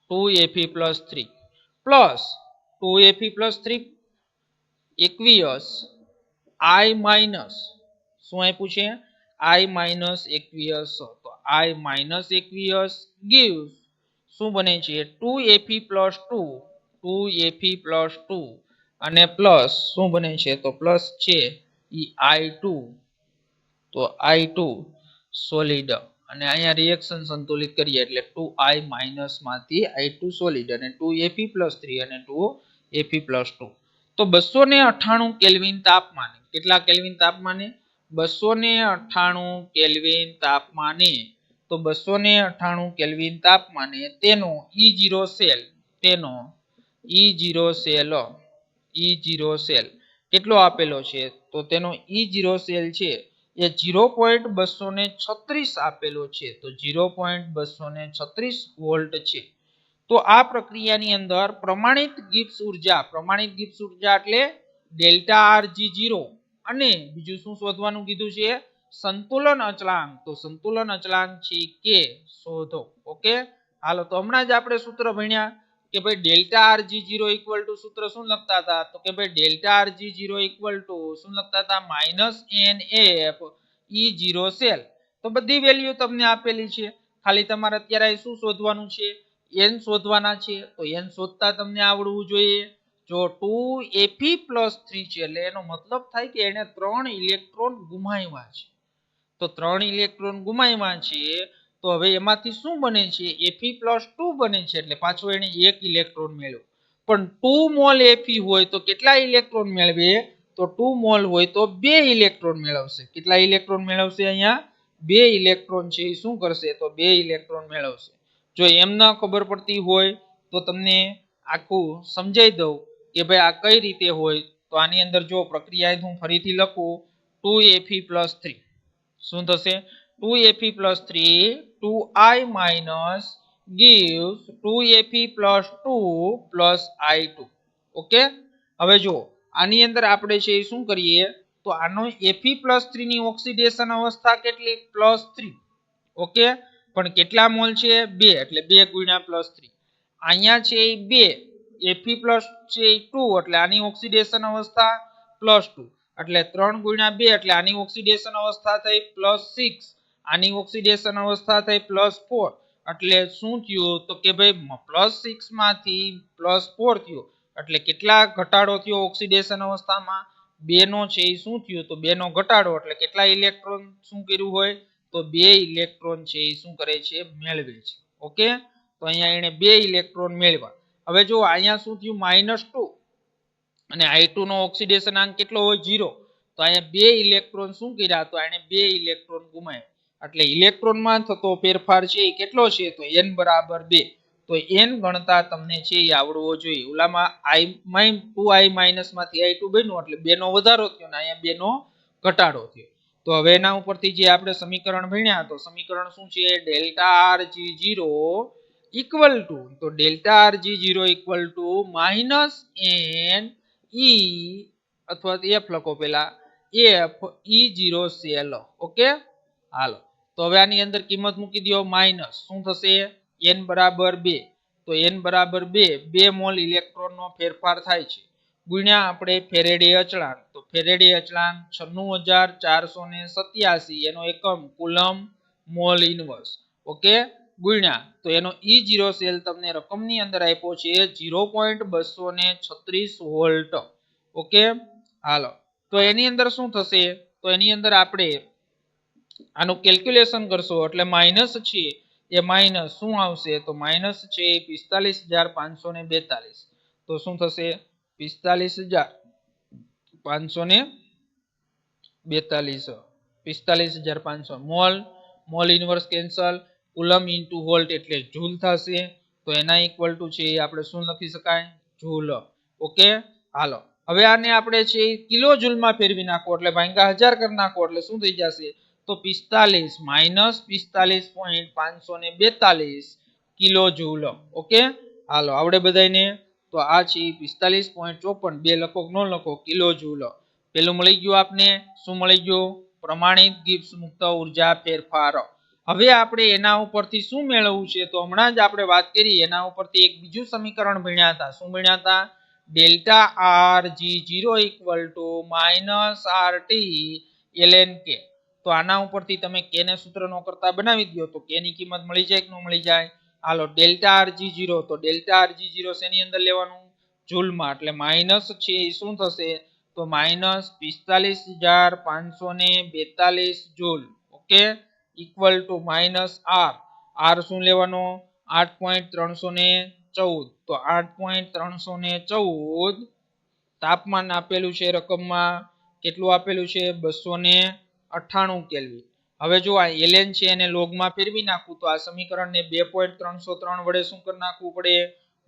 2Fe+3 plus 2Fe+3 aqueous I minus શું આપ્યું છે I માઈનસ aqueous તો I માઈનસ aqueous gives શું બને છે 2Fe+2 અને પ્લસ શું બને છે તો પ્લસ છે ઈ I2 તો I2 સોલિડ અને અહીંયા રિએક્શન સંતુલિત કરીએ એટલે 2I માઈનસ માંથી I2 સોલિડ અને 2Fe+3 અને 2Fe+2 તો 298 કેલ્વિન તાપમાને કેટલા કેલ્વિન તાપમાને 298 કેલ્વિન તાપમાને તો 298 કેલ્વિન તાપમાને તેનો E0 સેલ કેટલો આપેલો છે તો તેનો E0 સેલ છે એ 0.236 આપેલો છે તો 0.236 વોલ્ટ છે તો આ પ્રક્રિયાની અંદર પ્રમાણિત ગિબ્સ ઉર્જા એટલે ΔRG0 અને બીજું શું શોધવાનું કીધું છે સંતુલન અચળાંક, તો સંતુલન અચળાંક છે કે શોધો. ઓકે, હાલો તો હમણાં જ આપણે સૂત્ર ભણ્યા કે ભાઈ ડેલ્ટા RG0 ઇક્વલ ટુ સૂત્ર શું લખતા હતા, તો કે ભાઈ ડેલ્ટા RG0 ઇક્વલ ટુ શું લખતા હતા, -NF E0 સેલ. તો બધી વેલ્યુ તમને આપેલી છે, ખાલી તમારે અત્યારે શું શોધવાનું છે, n શોધવાના છે. તો n શોધતા તમને આવડવું જોઈએ. જો 2Fe+3 છે એટલે એનો મતલબ થાય કે એને 3 ઇલેક્ટ્રોન ગુમાવ્યા છે. તો 3 ઇલેક્ટ્રોન ગુમાવ્યા છે, તો હવે એમાંથી શું બને છે, Fe+2 બને છે, એટલે પાછો એને 1 ઇલેક્ટ્રોન મેળવ્યો. પણ 2 મોલ Fe હોય તો કેટલા ઇલેક્ટ્રોન મેળવે, તો 2 મોલ હોય તો 2 ઇલેક્ટ્રોન મેળવશે. કેટલા ઇલેક્ટ્રોન મેળવશે, અહીંયા 2 ઇલેક્ટ્રોન છે એ શું કરશે, તો 2 ઇલેક્ટ્રોન મેળવશે. જો એમ ન ખબર પડતી હોય તો તમને આખું સમજાઈ દઉં કે ભાઈ આ કઈ રીતે હોય. તો આની અંદર જો પ્રક્રિયા હું ફરીથી લખું, 2Fe+3 શું થશે, 2Fe+3 2I minus gives 2Fe+2 plus I2. Okay, હવે જો આની અંદર આપણે છે શું કરીએ, તો આનો Fe+3 ની ઓક્સિડેશન અવસ્થા કેટલી, +3. ઓકે, પણ કેટલા મોલ છે, 2, એટલે 2 ગુણ્યા +3. અહીંયા છે 2, Fe+ છે 2, એટલે આની ઓક્સિડેશન અવસ્થા +2, એટલે 3 ગુણ્યા 2, એટલે આની ઓક્સિડેશન અવસ્થા થઈ +6, આની ઓક્સિડેશન અવસ્થા થઈ +4. એટલે શું થયું, તો કે ભાઈ +6 માંથી +4 થયું, એટલે કેટલા ઘટાડો થયો ઓક્સિડેશન અવસ્થામાં, 2 નો છે એ શું થયું, તો 2 નો ઘટાડો, એટલે કેટલા ઇલેક્ટ્રોન શું કર્યું હોય, તો 2 ઇલેક્ટ્રોન છે એ શું કરે છે, મેળવે છે. ઓકે, તો અહીંયા એને 2 ઇલેક્ટ્રોન મેળવ્યા. હવે જો અહીંયા શું થયું, -2, અને I2 નો ઓક્સિડેશન આંક કેટલો હોય, 0. તો અહીંયા 2 ઇલેક્ટ્રોન શું કર્યા, તો આને 2 ઇલેક્ટ્રોન ગુમાવ્યા. એટલે ઇલેક્ટ્રોનમાં થતો ફેરફાર છે એ કેટલો છે, તો n બરાબર 2. તો n ગણતા તમને છે એ આવડવો જોઈએ. ઓલામાં 2I માંથી I2 બન્યું, એટલે 2 નો વધારો થયો, અને અહીંયા 2 નો ઘટાડો થયો. તો હવે એના ઉપરથી જે આપણે સમીકરણ ભણ્યા, તો સમીકરણ શું છે, ડેલ્ટા RG0 ઇક્વલ ટુ, તો delta RG0 equal two -N E અથવા F લખો, પેલા F E0 સેલ. ઓકે, હાલો તો હવે આની અંદર કિંમત મૂકી દો, માઈનસ શું થશે, n બરાબર 2. તો n બરાબર 2 મોલ ઇલેક્ટ્રોન નો ફેરફાર થાય છે, ગુણ્યા આપણે ફેરેડે અચળાંક. તો ફેરેડે અચળાંક 96487, એનો એકમ કુલમ મોલ ઇનવર્સ. ઓકે, ગુણ્યા તો એનો E0 સેલ તમને રકમની અંદર આપ્યો છે 0.236 વોલ્ટ. ઓકે, હાલો તો એની અંદર શું થશે, તો એની અંદર આપણે આનું કેલ્ક્યુલેશન કરશો, એટલે માઈનસ છે એ માઈનસ શું આવશે, તો માઈનસ છે 45542. તો શું થશે, 45542 mall inverse cancel, coulomb into volt એટલે જૂલ થશે. તો એના ઇક્વલ ટુ છે આપણે શું લખી શકાય, જૂલ. ઓકે, હાલો હવે આને આપણે છે કિલો જૂલમાં ફેરવી નાખો, એટલે ભાંગા 1000 કરી નાખો, એટલે શું થઈ જશે, તો 45 -45.542 કિલો જૂલ. ઓકે, હાલો આવડે બધાને. તો આ છે 45.54, 2 લખો ન લખો, કિલો જૂલ. પેલું મળી ગયું આપને, શું મળી ગયું, પ્રમાણિત ગિબ્સ મુક્ત ઉર્જા ફેરફાર. હવે આપણે એના ઉપરથી શું મેળવવું છે, તો હમણાં જ આપણે વાત કરી એના ઉપરથી એક બીજું સમીકરણ ભણ્યા હતા. શું ભણ્યા હતા, delta RG0 equal two -RT ln K. તો આના ઉપરથી તમે K ને સૂત્ર નો કરતા બનાવી દો, તો K ની કિંમત મળી જાય કે ન મળી જાય. હાલો ડેલ્ટા RG0, તો ડેલ્ટા RG0 શેની અંદર લેવાનું, જૂલમાં, એટલે માઈનસ છે એ શું થશે, તો -45,542 joule. Okay, equal to minus R શું લેવાનો, 8.314. તો 8.314 તાપમાન આપેલું છે રકમમાં, કેટલું આપેલું છે, 298 કેલ્વિન. હવે જો આ ln છે એને લોગમાં ફેરવી નાખું, તો આ સમીકરણને 2.303 વડે શું કરી નાખવું પડે,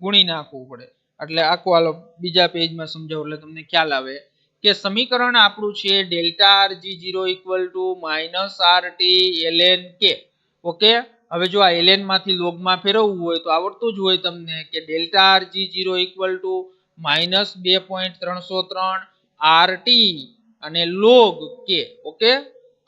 ગુણી નાખવું પડે. એટલે આખું હાલો બીજા પેજમાં સમજાવું એટલે તમને ખ્યાલ આવે કે સમીકરણ આપણું છે delta RG0 equal two -RT ln K. Okay, હવે જો આ ln માંથી લોગમાં ફેરવવું હોય તો આવડતું જ હોય તમને કે delta RG0 equal two -2.303 RT અને log K. ઓકે,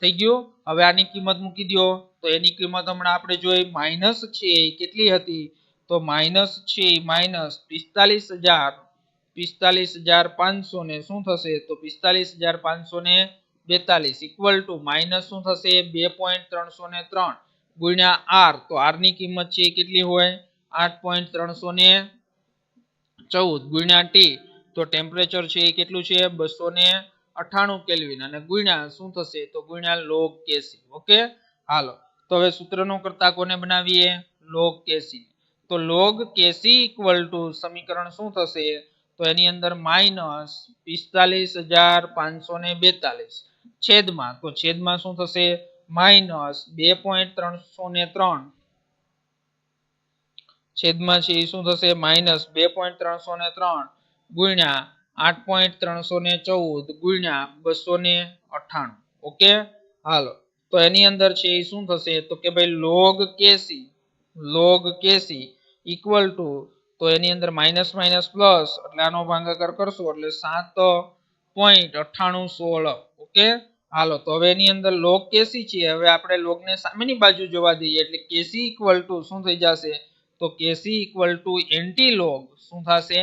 થઈ ગયું। હવે આની કિંમત મૂકી દો તો એની કિંમત હમણાં આપણે જોઈ માઇનસ છે કેટલી હતી તો માઇનસ છે માઇનસ 45,500 ને શું થશે તો 45,542 ઇક્વલ ટુ માઇનસ શું થશે 2.303 ગુણ્યા આર તો આર ની કિંમત છે કેટલી હોય 8.314 ગુણ્યા ટી તો ટેમ્પરેચર છે એ કેટલું છે 298 કેલ્વિન અને ગુણ્યા શું થશે તો ગુણ્યા log Kc ઓકે હાલો તો હવે સૂત્રનો કરતા કોને બનાવીએ log Kc તો log Kc ઇક્વલ ટુ સમીકરણ શું થશે તો એની અંદર માઇનસ 45,542 છેદમાં તો છેદમાં શું થશે માઇનસ 2.303 છેદમાં છે એ શું થશે માઇનસ 2.303 ગુણ્યા 8.314 ગુણ્યા 298 ઓકે હાલો તો એની અંદર છે એ શું થશે તો કે ભાઈ log Kc ઇક્વલ ટુ તો એની અંદર માઇનસ માઇનસ પ્લસ એટલે આનો ભાગાકાર કરશો એટલે 7.9816 ઓકે હાલો તો હવે એની અંદર log Kc છે હવે આપણે log ને સામેની બાજુ જવા દઈએ એટલે Kc ઇક્વલ ટુ શું થઈ જશે તો Kc ઇક્વલ ટુ એન્ટીલોગ શું થશે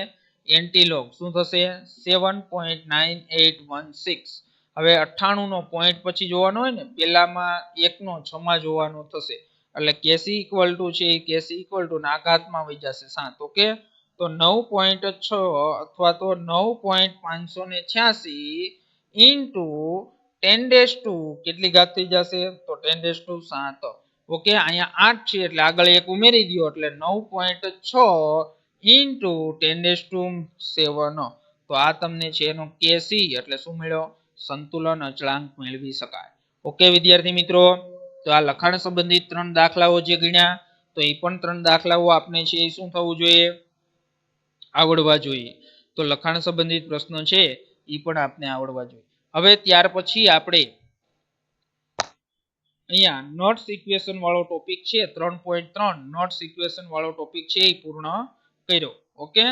એન્ટીલોગ શું થશે 7.9816 હવે 98 નો પોઈન્ટ પછી જોવાનો હોય ને પેલામાં 1 નો 6 માં જોવાનો થશે એટલે Kc ઇક્વલ ટુ છે Kc ઇક્વલ ટુ ના ઘાતમાં વઈ જશે 7 ઓકે તો 9.6 અથવા તો 9.586 ઇન્ટુ 10 કેટલી ઘાત થઈ જશે તો 10 ઓકે અહીંયા 8 છે એટલે આગળ એક ઉમેરી દો એટલે 9.6 ઇન્ટુ 10 તો આ તમને છે એનો Kc એટલે શું મળ્યો સંતુલન અચળાંક મેળવી શકાય ઓકે વિદ્યાર્થી મિત્રો તો આ લખાણ સંબંધિત 3 દાખલાઓ જે ગણ્યા તો એ પણ 3 દાખલાઓ આપને છે એ શું થવું જોઈએ આવડવા જોઈએ તો લખાણ સંબંધિત પ્રશ્નો છે એ પણ આપને આવડવા જોઈએ હવે ત્યાર પછી આપણે અહીંયા નોટ્સ ઇક્વેશન વાળો ટોપિક છે 3.3 નોટ્સ ઇક્વેશન વાળો ટોપિક છે એ પૂર્ણ કર્યો ઓકે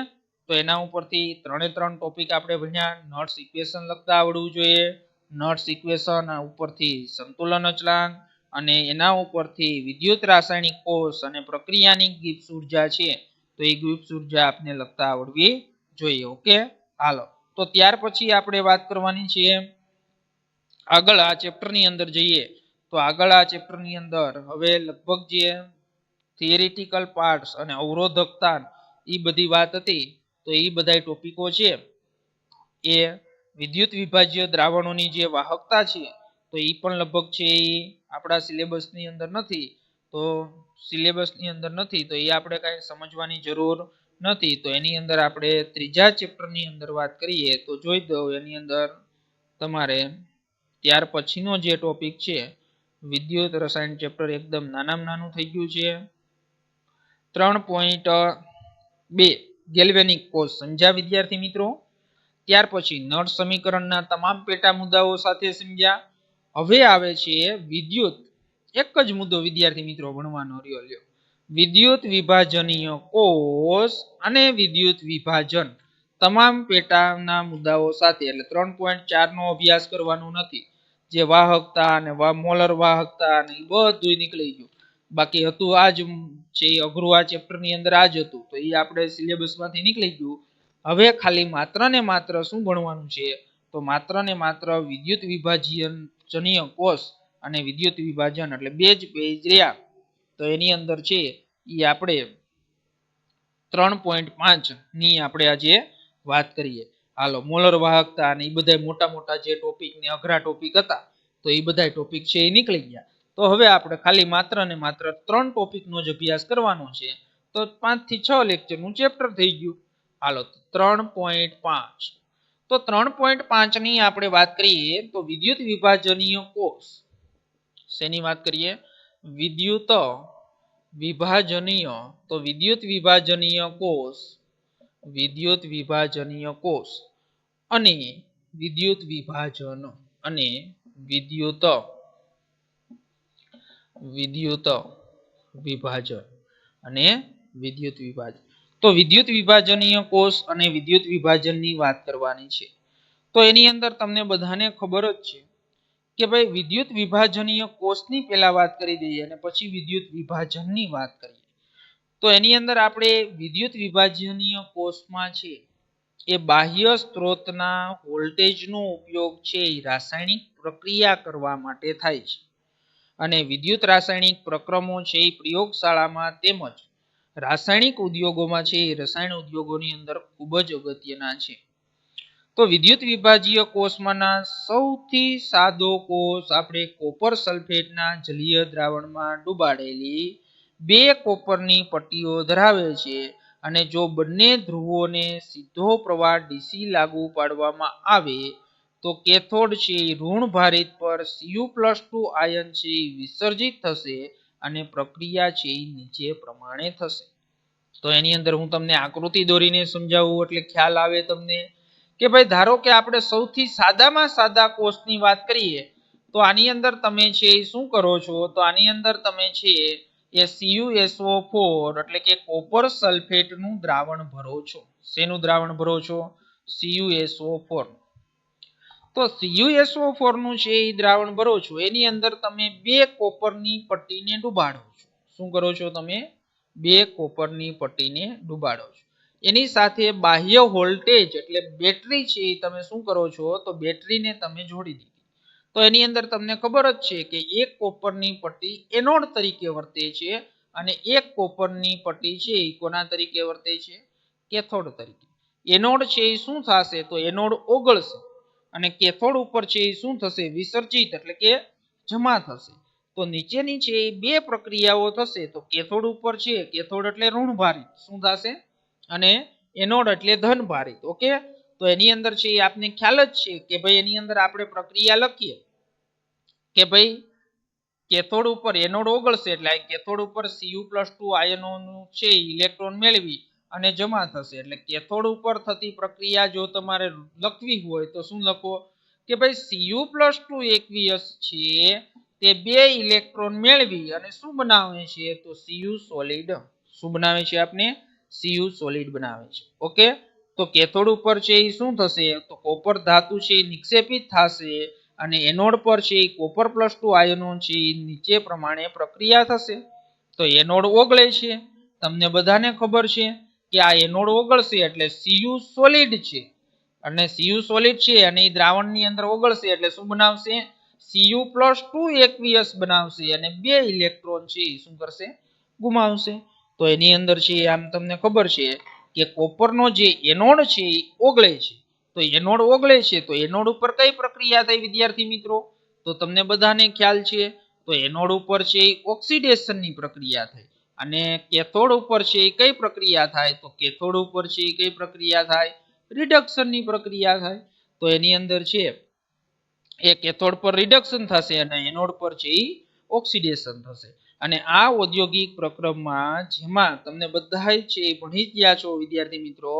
તો એના ઉપરથી 3 ટોપિક આપણે ભણ્યા નોટ્સ ઇક્વેશન લખતા આવડવું જોઈએ નોટ્સ ઇક્વેશન ઉપરથી સંતુલન અચળાંક અને એના ઉપરથી વિદ્યુત રાસાયણિક કોષ અને પ્રક્રિયાની ગિબ્સ ઉર્જા છે તો એ ગિબ્સ ઉર્જા આપને લખતા આવડવી જોઈએ ઓકે હાલો તો ત્યાર પછી આપણે વાત કરવાની છે આગળ આ ચેપ્ટર ની અંદર જઈએ તો આગળ આ ચેપ્ટર ની અંદર હવે લગભગ જે થિયરિટિકલ પાર્ટ્સ અને અવરોધકતા એ બધી વાત હતી તો એ બધા ટોપિકો છે એ વિદ્યુત વિભાજ્ય દ્રાવણોની જે વાહકતા છે તો એ પણ લગભગ છે એ આપણા સિલેબસની અંદર નથી તો સિલેબસની અંદર નથી તો એ આપણે કાંઈ સમજવાની જરૂર નથી તો એની અંદર આપણે ત્રીજા ચેપ્ટરની અંદર વાત કરીએ તો જોઈ દો એની અંદર તમારે ત્યાર પછીનો જે ટોપિક છે વિદ્યુત રસાયણ ચેપ્ટર એકદમ નાનું થઈ ગયું છે 3.2 ગેલ્વેનિક કોષ સમજ્યા વિદ્યાર્થી મિત્રો ત્યાર પછી નળ સમીકરણના તમામ પેટા મુદ્દાઓ સાથે સમજ્યા હવે આવે છે વિદ્યુત એક જ મુદ્દો વિદ્યાર્થી મિત્રો ભણવાનો રહ્યો વિદ્યુત વિભાજનીય કોષ અને વિદ્યુત વિભાજન તમામ પેટાના મુદ્દાઓ સાથે એટલે 3.4 નો અભ્યાસ કરવાનો નથી જે વાહકતા અને મોલર વાહકતા અને બધું નીકળી ગયું બાકી હતું આજ છે અઘરું આ ચેપ્ટર ની અંદર આજ હતું તો એ આપણે સિલેબસ માંથી નીકળી ગયું હવે ખાલી માત્ર ને માત્ર શું ભણવાનું છે તો માત્ર ને માત્ર વિદ્યુત વિભાજનીય કોષ અને વિદ્યુત વિભાજન એટલે બે જ પેજ રહ્યા તો એની અંદર છે એ આપણે 3.5 ની આપણે આજે વાત કરીએ હાલો મોલર વાહકતા અને એ બધા મોટા જે ટોપિક ને અઘરા ટોપિક હતા તો એ બધા ટોપિક છે એ નીકળી ગયા તો હવે આપણે ખાલી માત્ર ને માત્ર 3 ટોપિકનો જ અભ્યાસ કરવાનો છે તો 5 થી 6 લેક્ચર નું ચેપ્ટર થઈ ગયું હાલો 3.5 તો 3.5 ની આપણે વાત કરીએ તો વિદ્યુત વિભાજનીય કોષ શેની વાત કરીએ વિદ્યુત વિભાજનીય તો વિદ્યુત વિભાજનીય કોષ અને વિદ્યુત વિભાજન અને વિદ્યુત વિભાજન અને વિદ્યુત વિભાજન તો વિદ્યુત વિભાજનીય કોષ અને વિદ્યુત વિભાજનની વાત કરવાની છે તો એની અંદર તમને બધાને ખબર જ છે કે ભાઈ વિદ્યુત વિભાજનીય કોષની પહેલા વાત કરી દઈએ અને પછી વિદ્યુત વિભાજનની વાત કરીએ. તો એની અંદર આપણે વિદ્યુત વિભાજનીય કોષમાં છે એ બાહ્ય સ્ત્રોતના વોલ્ટેજનો ઉપયોગ છે એ રાસાયણિક પ્રક્રિયા કરવા માટે થાય છે અને વિદ્યુત રાસાયણિક પ્રક્રમો છે એ પ્રયોગશાળામાં તેમજ રાસાયણિક ઉદ્યોગોમાં છે એ રસાયણ ઉદ્યોગોની અંદર ખૂબ જ અગત્યના છે. તો વિદ્યુત વિભાજીય કોષમાંના સૌથી સાદો કોષ આપણે કોપર સલ્ફેટના જલીય દ્રાવણમાં ડુબાડેલી 2 કોપરની પટ્ટીઓ ધરાવે છે અને જો બંને ધ્રુવોને સીધો પ્રવાહ ડીસી લાગુ પાડવામાં આવે તો કેથોડ છે ઋણ ભારિત પર Cu+2 આયન છે વિસર્જિત થશે અને પ્રક્રિયા છે નીચે પ્રમાણે થશે. તો એની અંદર હું તમને આકૃતિ દોરીને સમજાવું એટલે ખ્યાલ આવે તમને કે ભાઈ ધારો કે આપણે સૌથી સાદામાં સાદા કોષની વાત કરીએ તો આની અંદર તમે છે શું કરો છો તો આની અંદર તમે છે એ CuSO4 એટલે કે કોપર સલ્ફેટનું દ્રાવણ ભરો છો. શેનું દ્રાવણ ભરો છો? CuSO4. તો CuSO4 નું છે એ દ્રાવણ ભરો છો એની અંદર તમે 2 કોપરની પટ્ટીને ડુબાડો છો. શું કરો છો તમે? 2 કોપરની પટ્ટીને ડુબાડો છો. એની સાથે બાહ્ય વોલ્ટેજ એટલે બેટરી છે તમે શું કરો છો તો બેટરીને તમે જોડી દીધી. તો એની અંદર તમને ખબર જ છે કે એક કોપરની પટ્ટી એનોડ તરીકે વર્તે છે અને એક કોપરની પટ્ટી છે એ કોના તરીકે વર્તે છે? કેથોડ તરીકે. એનોડ છે એ શું થશે તો એનોડ ઓગળશે અને કેથોડ ઉપર છે એ શું થશે? વિસર્જિત એટલે કે જમા થશે. તો નીચેની છે એ 2 પ્રક્રિયાઓ થશે. તો કેથોડ ઉપર છે કેથોડ એટલે ઋણભારિત શું થશે અને એનોડ એટલે ધનભારિત. ઓકે, તો એની અંદર છે એ આપને ખ્યાલ જ છે કે ભાઈ એની અંદર આપણે પ્રક્રિયા લખીએ કે ભાઈ કેથોડ ઉપર એનોડ ઓગળશે એટલે કેથોડ ઉપર Cu+2 આયનોનું છે ઇલેક્ટ્રોન મેળવી અને જમા થશે. એટલે કેથોડ ઉપર થતી પ્રક્રિયા જો તમારે લખવી હોય તો શું લખો કે ભાઈ Cu+2 એકવીયસ છે તે 2 ઇલેક્ટ્રોન મેળવી અને શું બનાવે છે તો Cu સોલિડ. શું બનાવે છે? આપને Cu સોલિડ બનાવે છે. ઓકે, તો કેથોડ ઉપર છે એ શું થશે તો કોપર ધાતુ છે નિક્ષેપિત થશે અને એનોડ પર છે કોપર+2 આયનો છે નીચે પ્રમાણે પ્રક્રિયા થશે. તો એનોડ ઓગળે છે. તમને બધાને ખબર છે કે આ એનોડ ઓગળશે એટલે Cu સોલિડ છે અને Cu સોલિડ છે અને એ દ્રાવણની અંદર ઓગળશે એટલે શું બનાવશે? Cu+2 એકવીયસ બનાવશે અને 2 ઇલેક્ટ્રોન છે શું કરશે? ગુમાવશે. તો એની અંદર છે આમ તમને ખબર છે કે કોપરનો જે એનોડ છે એ ઓગળે છે. તો એનોડ ઓગળે છે તો એનોડ ઉપર કઈ પ્રક્રિયા થઈ વિદ્યાર્થી મિત્રો? તો તમને બધાને ખ્યાલ છે તો એનોડ ઉપર છે ઓક્સિડેશનની પ્રક્રિયા થઈ અને કેથોડ ઉપર છે કઈ પ્રક્રિયા થાય તો કેથોડ ઉપર છે કઈ પ્રક્રિયા થાય? રિડક્શનની પ્રક્રિયા થાય. તો એની અંદર છે એ કેથોડ પર રિડક્શન થશે અને એનોડ પર છે ઓક્સિડેશન થશે. અને આ ઔદ્યોગિક પ્રક્રમમાં જેમાં તમને બધા છે ભણી ગયા છો વિદ્યાર્થી મિત્રો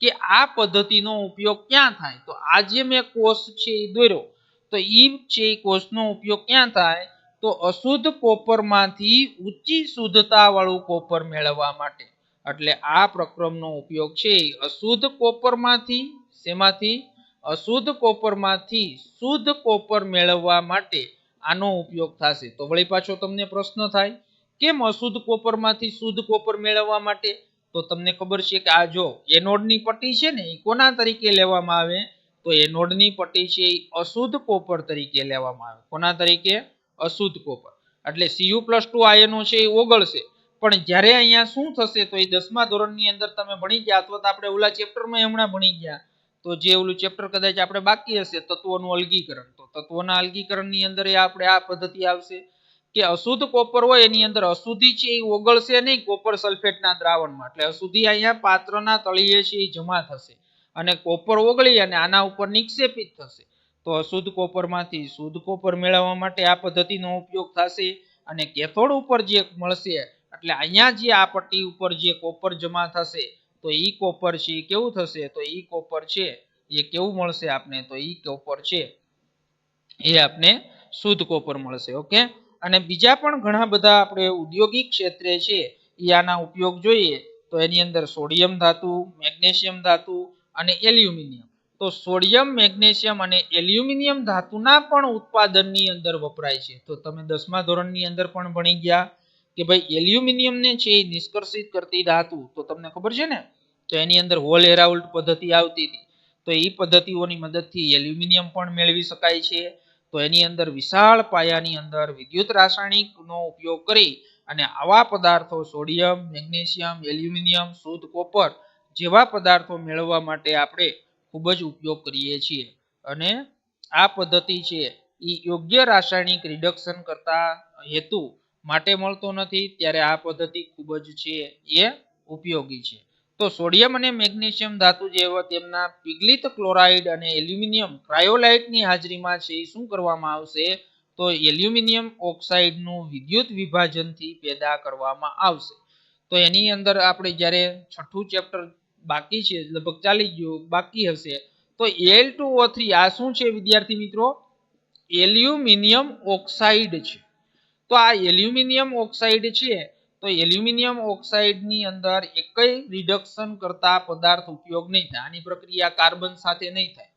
કે આ પદ્ધતિનો ઉપયોગ ક્યાં થાય? તો આ જે મેં કોષ છે એ દોર્યો તો ઈ છે કોષનો ઉપયોગ ક્યાં થાય? તો અશુદ્ધ કોપરમાંથી ઊંચી શુદ્ધતા વાળું કોપર મેળવવા માટે. એટલે આ પ્રક્રમનો ઉપયોગ છે અશુદ્ધ કોપરમાંથી શેમાંથી? અશુદ્ધ કોપરમાંથી શુદ્ધ કોપર મેળવવા માટે આનો ઉપયોગ થશે. તો વળી પાછો તમને પ્રશ્ન થાય કેમ અશુદ્ધ કોપરમાંથી શુદ્ધ કોપર મેળવવા માટે? તો તમને ખબર છે કે આ જો એનોડની પટ્ટી છે ને એ કોના તરીકે લેવામાં આવે? તો એનોડની પટ્ટી છે એ અશુદ્ધ કોપર તરીકે લેવામાં આવે. કોના તરીકે? અશુદ્ધ કોપર. એટલે Cu+2 આયનો છે એ ઓગળશે પણ જ્યારે અહીંયા શું થશે તો એ 10મા ધોરણની અંદર તમે ભણી ગયા અથવા તો આપણે ઓલા ચેપ્ટરમાં હમણાં ભણી ગયા તો જે ઓલું ચેપ્ટર કદાચ આપણે બાકી હશે તત્વોનું અલગીકરણ. તો તત્વોના અલગીકરણની અંદર આપણે આ પદ્ધતિ આવશે કે અશુદ્ધ કોપર હોય એની અંદર અશુદ્ધિ છે એ ઓગળશે નહીં કોપર સલ્ફેટના દ્રાવણમાં. એટલે અશુદ્ધિ અહીંયા પાત્રના તળિયે છે એ જમા થશે અને કોપર ઓગળી અને આના ઉપર નિક્ષેપિત થશે. તો અશુદ્ધ કોપરમાંથી શુદ્ધ કોપર મેળવવા માટે આ પદ્ધતિનો ઉપયોગ થશે અને કેથોડ ઉપર જે મળશે એટલે અહીંયા જે આ પટ્ટી ઉપર જે કોપર જમા થશે તો ઈ કોપર છે કેવું થશે? તો ઈ કોપર છે એ કેવું મળશે આપને? તો ઈ કોપર છે એ આપને શુદ્ધ કોપર મળશે. ઓકે, અને બીજા પણ ઘણા બધા આપણે ઔદ્યોગિક ક્ષેત્રે છે એ આના ઉપયોગ જોઈએ તો એની અંદર સોડિયમ ધાતુ, મેગ્નેશિયમ ધાતુ અને એલ્યુમિનિયમ તો સોડિયમ, મેગ્નેશિયમ અને એલ્યુમિનિયમ ધાતુના પણ ઉત્પાદનની અંદર વપરાય છે. તો તમે 10મા ધોરણની અંદર પણ ભણી ગયા કે ભાઈ એલ્યુમિનિયમને છે એ નિષ્કર્ષિત કરતી ધાતુ, તો તમને ખબર છે ને, તો એની અંદર હોલ હેરાઉલ્ટ પદ્ધતિ આવતી હતી. તો એ પદ્ધતિઓની મદદથી એલ્યુમિનિયમ પણ મેળવી શકાય છે. તો એની અંદર વિશાળ પાયાની અંદર વિદ્યુત રાસાયણિકનો ઉપયોગ કરી અને આવા પદાર્થો સોડિયમ, મેગ્નેશિયમ, એલ્યુમિનિયમ, શુદ્ધ કોપર જેવા પદાર્થો મેળવવા માટે આપણે ખૂબ જ ઉપયોગ કરીએ છીએ. અને આ પદ્ધતિ છે એ યોગ્ય રાસાયણિક રિડક્શન કરતા હેતુ માટે મળતો નથી, ત્યારે આ પદ્ધતિ ખૂબ જ છે એ ઉપયોગી છે. તો સોડિયમ અને મેગ્નેશિયમ ધાતુ જેવા તેમના પિગલિત ક્લોરાઇડ અને એલ્યુમિનિયમ ક્રાયોલાઇટની હાજરીમાં છે શું કરવામાં આવશે, તો એલ્યુમિનિયમ ઓક્સાઇડનું વિદ્યુત વિભાજનથી પેદા કરવામાં આવશે. તો એની અંદર આપણે જ્યારે 6થું ચેપ્ટર બાકી છે, લગભગ ચાલી ગયું બાકી હશે, તો Al2O3 આ શું છે વિદ્યાર્થી મિત્રો, એલ્યુમિનિયમ ઓક્સાઇડ છે. તો આ એલ્યુમિનિયમ ઓક્સાઇડ છે, તો એલ્યુમિનિયમ ઓક્સાઇડની અંદર એકય રિડક્શન કરતા પદાર્થ ઉપયોગ નહીં થાય. આની પ્રક્રિયા કાર્બન સાથે નહીં થાય.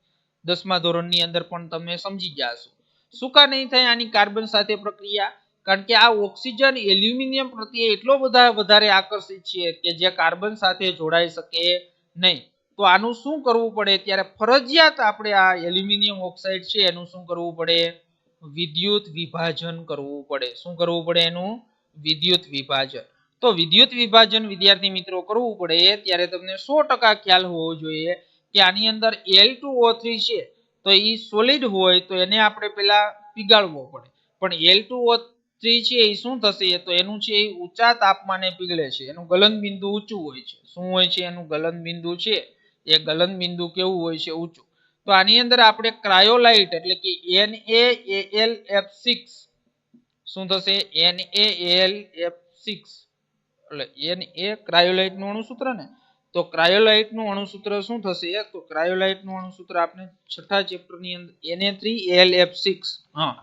10મા ધોરણની અંદર પણ તમે સમજી ગયા છો. શું કા નહીં થાય આની કાર્બન સાથે પ્રક્રિયા? કારણ કે આ ઓક્સિજન એલ્યુમિનિયમ પ્રત્યે એટલો વધારે આકર્ષિત છે કે જે કાર્બન સાથે જોડાઈ શકે નહીં. તો આનું શું કરવું પડે, ત્યારે ફરજિયાત આપણે આ એલ્યુમિનિયમ ઓક્સાઇડ છે એનું શું કરવું પડે, વિદ્યુત વિભાજન કરવું પડે. શું કરવું પડે, એનું વિદ્યુત વિભાજન. તો વિદ્યુત વિભાજન વિદ્યાર્થી મિત્રો કરવું પડે ત્યારે તમને 100% ખ્યાલ હોવો જોઈએ કે આની અંદર Al2O3 છે તો એ સોલિડ હોય તો એને આપણે પેલા પીગાળવો પડે. પણ Al2O3 છે એ શું થશે, તો એનું છે એ ઊંચા તાપમાને પીગળે છે. એનું ગલન બિંદુ ઊંચું હોય છે. શું હોય છે એનું ગલન બિંદુ છે, એ ગલન બિંદુ કેવું હોય છે, ઊંચું. તો આની અંદર આપણે ક્રાયોલાઇટ એટલે કે NaAlF6 શું થશે, NaAlF6 એટલે Na ક્રાયોલાઇટ નું અણુસૂત્ર ને, તો ક્રાયોલાઇટ નું અણુસૂત્ર શું થશે, તો ક્રાયોલાઇટ નું અણુસૂત્ર આપણે 6થા ચેપ્ટર ની અંદર Na3Alf6 હા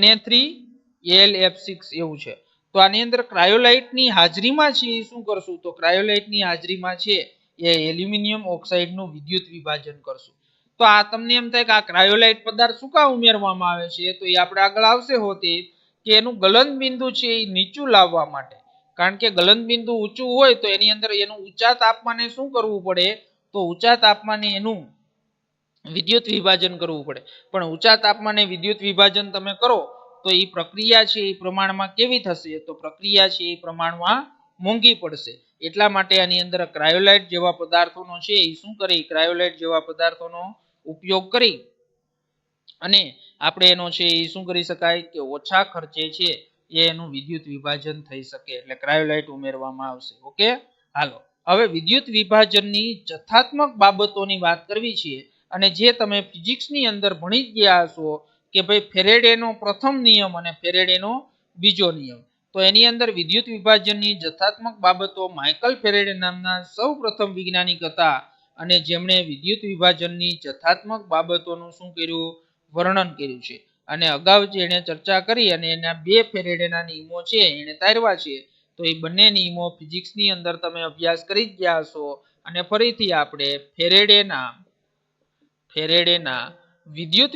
Na3Alf6 એવું છે. તો આની અંદર ક્રાયોલાઇટ ની હાજરીમાં છે શું કરશું, તો ક્રાયોલાઇટ ની હાજરીમાં છે એ એલ્યુમિનિયમ ઓક્સાઇડ નું વિદ્યુત વિભાજન કરશું. તો આ તમને એમ થાય કે આ ક્રાયોલાઇટ પદાર્થ શું કા ઉમેરવામાં આવે છે, તો એ આપણે આગળ આવશે હોતી કે એનું ગલન બિંદુ છે એ નીચું લાવવા માટે. કારણ કે ગલન બિંદુ ઊંચું હોય તો એની અંદર એનું ઊંચા તાપમાને શું કરવું પડે, તો ઊંચા તાપમાને એનું વિદ્યુત વિભાજન કરવું પડે. પણ ઊંચા તાપમાને વિદ્યુત વિભાજન તમે કરો તો એ પ્રક્રિયા છે એ પ્રમાણમાં કેવી થશે, તો પ્રક્રિયા છે એ પ્રમાણમાં મોંઘી પડશે. એટલા માટે આની અંદર ક્રાયોલાઇટ જેવા પદાર્થોનો છે એ શું કરી, ક્રાયોલાઇટ જેવા પદાર્થોનો ઉપયોગ કરી અને આપણે એનો છે એ શું કરી શકાય કે ઓછા ખર્ચે છે એનું વિદ્યુત વિભાજન થઈ શકે, એટલે ક્રાયોલાઇટ ઉમેરવામાં આવશે. ઓકે, હાલો હવે વિદ્યુત વિભાજનની જથાત્મક બાબતોની વાત કરવી છે. અને જે તમે ફિઝિક્સની અંદર ભણી ગયા છો કે ભાઈ ફેરેડેનો પ્રથમ નિયમ અને ફેરેડેનો બીજો નિયમ, તો એની અંદર વિદ્યુત વિભાજનની જથાત્મક બાબતો માઇકલ ફેરેડે નામના સૌ પ્રથમ વૈજ્ઞાનિક હતા અને જેમણે વિદ્યુત વિભાજનની જથાત્મક બાબતોનું શું કર્યું, વર્ણન કર્યું છે. અને અગાઉ જે એને ચર્ચા કરી અને એના બે ફેરેડેના નિયમો છે એને તારવા છે. તો એ બંને નિયમો ફિઝિક્સની અંદર તમે અભ્યાસ કરી જ ગયા છો. અને ફરીથી આપણે ફેરેડેના વિદ્યુત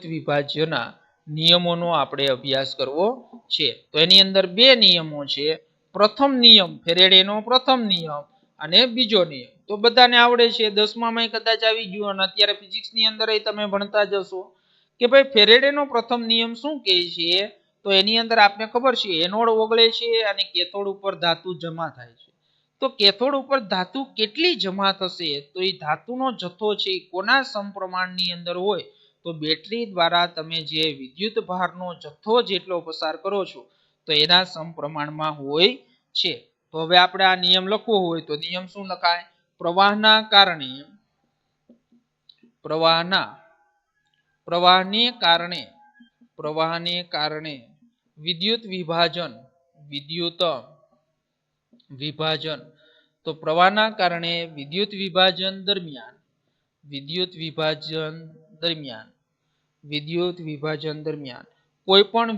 વિભાજ્યના નિયમોનો આપણે અભ્યાસ કરવો છે. તો એની અંદર બે નિયમો છે. પ્રથમ નિયમ ફેરેડેનો પ્રથમ નિયમ અને બીજો નિયમ તો બધાને આવડે છે, 10મામાં કદાચ આવી ગયો અને અત્યારે ફિઝિક્સની અંદર તમે ભણતા જશો કે ભાઈ ફેરેડેનો પ્રથમ નિયમ શું કહે છે, તો એની અંદર આપને ખબર છે એનોડ ઓગળે છે અને કેથોડ ઉપર ધાતુ જમા થાય છે. તો કેથોડ ઉપર ધાતુ કેટલી જમા થશે, તો એ ધાતુનો જથ્થો છે કોના સમપ્રમાણની અંદર હોય, તો બેટરી દ્વારા તમે જે વિદ્યુત ભારનો જથ્થો જેટલો પસાર કરો છો તો એના સમપ્રમાણમાં હોય છે. તો હવે આપણે આ નિયમ લખવો હોય તો નિયમ શું લખાય, પ્રવાહને કારણે વિદ્યુત વિભાજન તો પ્રવાહના કારણે વિદ્યુત વિભાજન દરમિયાન કોઈ પણ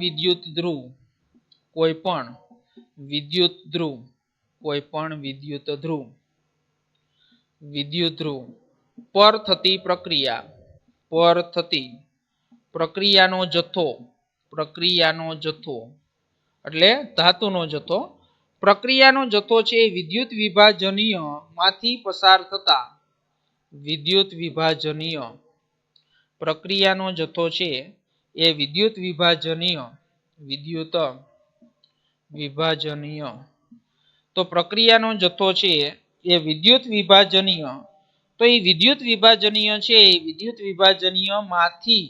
વિદ્યુત ધ્રુવ કોઈ પણ વિદ્યુત ધ્રુવ પર થતી પ્રક્રિયાનો જથ્થો એટલે ધાતુનો જથ્થો. પ્રક્રિયાનો જથ્થો છે વિદ્યુત વિભાજનીય માંથી પસાર થતા પ્રક્રિયાનો જથ્થો છે એ વિદ્યુત વિભાજનીય તો પ્રક્રિયાનો જથ્થો છે એ વિદ્યુત વિભાજનીય તો એ વિદ્યુત વિભાજનીય છે એ વિદ્યુત વિભાજનીયમાંથી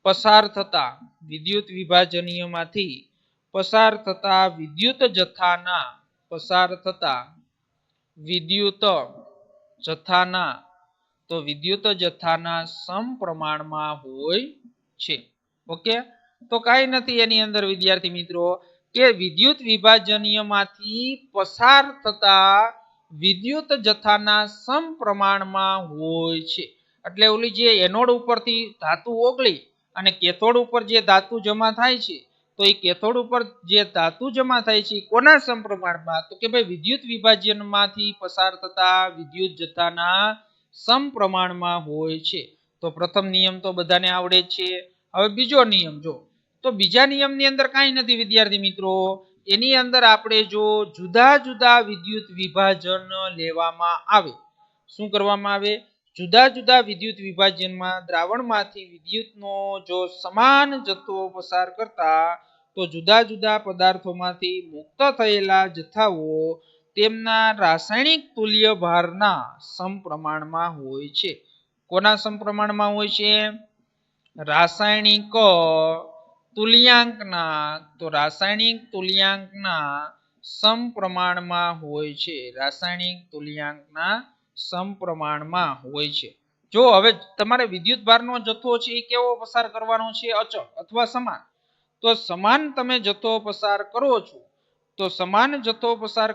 પસાર થતા વિદ્યુત જથ્થાના સમપ્રમાણમાં હોય છે. ઓકે, તો કાંઈ નથી એની અંદર વિદ્યાર્થી મિત્રો કે વિદ્યુત વિભાજનીયમાંથી પસાર થતા વિદ્યુત જથ્થાના સમપ્રમાણમાં હોય છે. એટલે ઓલી જે એનોડ ઉપરથી ધાતુ ઓગળી અને કેથોડ ઉપર જે ધાતુ જમા થાય છે તો એ કેથોડ ઉપર જે ધાતુ જમા થાય છે કોના સમપ્રમાણમાં? તો કે ભાઈ વિદ્યુત વિભાજનમાંથી પસાર થતા વિદ્યુત જથ્થાના સમપ્રમાણમાં હોય છે. તો પ્રથમ નિયમ તો બધાને આવડે જ છે. હવે બીજો નિયમ જો, તો બીજા નિયમની અંદર કાંઈ નથી વિદ્યાર્થી મિત્રો. એની અંદર આપણે જો જુદા જુદા વિદ્યુત વિભાજન લેવામાં આવે, શું કરવામાં આવે? જુદા જુદા વિદ્યુત વિભાજનમાં દ્રાવણમાંથી વિદ્યુતનો જો સમાન જથ્થો પસાર કરતા તો જુદા જુદા પદાર્થોમાંથી મુક્ત થયેલા જથ્થાઓ તેમના રાસાયણિક તુલ્યભારના સમપ્રમાણમાં હોય છે. કોના સમપ્રમાણમાં હોય છે? રાસાયણિક તુલ્યાંકના સમપ્રમાણમાં હોય છે. જો હવે તમારે વિદ્યુત ભારનો જથ્થો છે એ કેવો પસાર કરવાનો છે? અચળ અથવા સમાન. તો સમાન તમે જથ્થો પસાર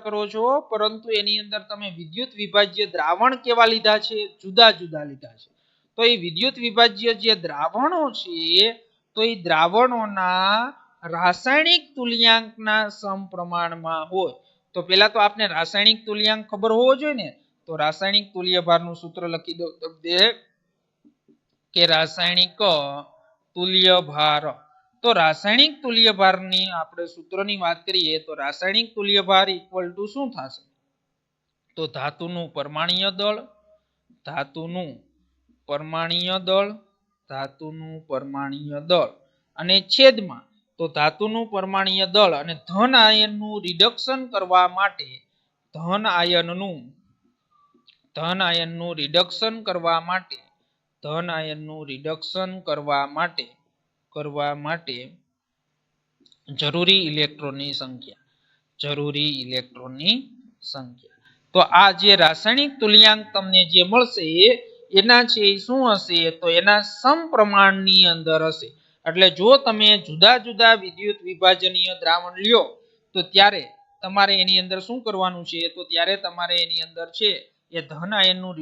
કરો છો પરંતુ એની અંદર તમે વિદ્યુત વિભાજ્ય દ્રાવણ કેવા લીધા છે? જુદા જુદા લીધા છે. તો એ વિદ્યુત વિભાજ્ય જે દ્રાવણો છે તો એ દ્રાવણોના રાસાયણિક તુલ્યાંકના સમપ્રમાણમાં હોય. તો પેલા તો આપણે રાસાયણિક તુલ્યાંક ખબર હોવો જોઈએ ને. તો રાસાયણિક તુલ્યભારનું સૂત્ર લખી દો તમને કે રાસાયણિક તુલ્યભાર. તો રાસાયણિક તુલ્યભારની આપણે સૂત્રની વાત કરીએ તો રાસાયણિક તુલ્યભાર ઇક્વલ ટુ શું થશે? તો ધાતુનું પરમાણ્વીય દળ અને છેદમાં તો ધાતુનું પરમાણ્વીય દળ અને ધન આયનનું રિડક્શન કરવા માટે જરૂરી ઇલેક્ટ્રોનની સંખ્યા. તો આ જે રાસાયણિક તુલ્યાંક તમને જે મળશે એના છે શું હશે? તો એના સમપ્રમાણની અંદર હશે. એટલે જો તમે જુદા જુદા વિદ્યુત વિભાજનીય દ્રાવણ લ્યો તો ત્યારે તમારે એની અંદર શું કરવાનું છે? તો ત્યારે તમારે એની અંદર છે એ ધન આયનનું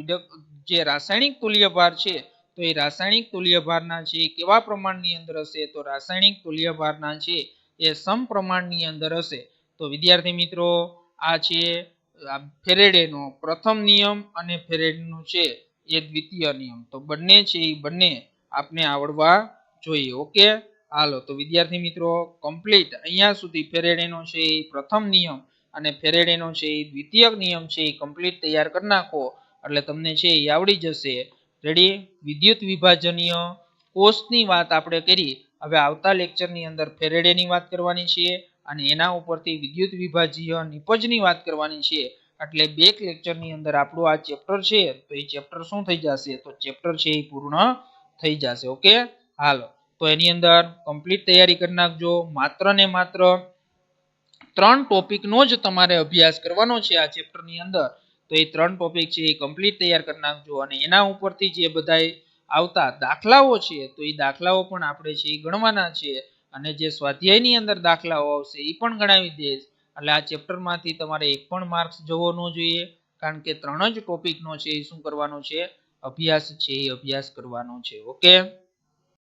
જે રાસાયણિક તુલ્યભાર છે તો એ રાસાયણિક તુલ્યભારના છે કેવા પ્રમાણની અંદર હશે? તો રાસાયણિક તુલ્યભારના છે એ સમપ્રમાણની અંદર હશે. તો વિદ્યાર્થી મિત્રો આ છે ફેરેડેનો પ્રથમ નિયમ અને ફેરેડેનો છે એ દ્વિતીય નિયમ. તો બંને છે એ બંને આપને આવડવા જોઈએ. ઓકે, હાલો તો વિદ્યાર્થી મિત્રો કમ્પ્લીટ અહીંયા સુધી ફેરેડેનો છે એ પ્રથમ નિયમ અને ફેરેડેનો છે એ દ્વિતીય નિયમ છે એ કમ્પ્લીટ તૈયાર કરી નાખો એટલે તમને છે એ આવડી જશે. રેડી? વિદ્યુત વિભાજનીય કોષની વાત આપણે કરી. હવે આવતા લેક્ચરની અંદર ફેરેડેની વાત કરવાની છે અને એના ઉપરથી વિદ્યુત વિભાજ્ય નિપજની વાત કરવાની છે. એટલે બે લેક્ચરની અંદર આપણું આ ચેપ્ટર છે તો એ ચેપ્ટર શું થઈ જશે? તો ચેપ્ટર છે એ પૂર્ણ થઈ જશે. ઓકે, હાલો તો એની અંદર કમ્પ્લીટ તૈયારી કરી નાખજો. માત્ર ને માત્ર 3 ટોપિકનો જ તમારે અભ્યાસ કરવાનો છે આ ચેપ્ટરની અંદર. તો એ 3 ટોપિક છે એ કમ્પ્લીટ તૈયાર કરી નાખજો અને એના ઉપરથી જે બધાય આવતા દાખલાઓ છે તો એ દાખલાઓ પણ આપણે છે એ ગણવાના છે અને જે સ્વાધ્યાયની અંદર દાખલાઓ આવશે એ પણ ગણાવી દઈશ. એટલે આ ચેપ્ટરમાંથી તમારે એક પણ માર્ક્સ જવો ન જોઈએ કારણ કે 3 જ ટોપિકનો છે એ શું કરવાનો છે? અભ્યાસ કરવાનો છે. ઓકે.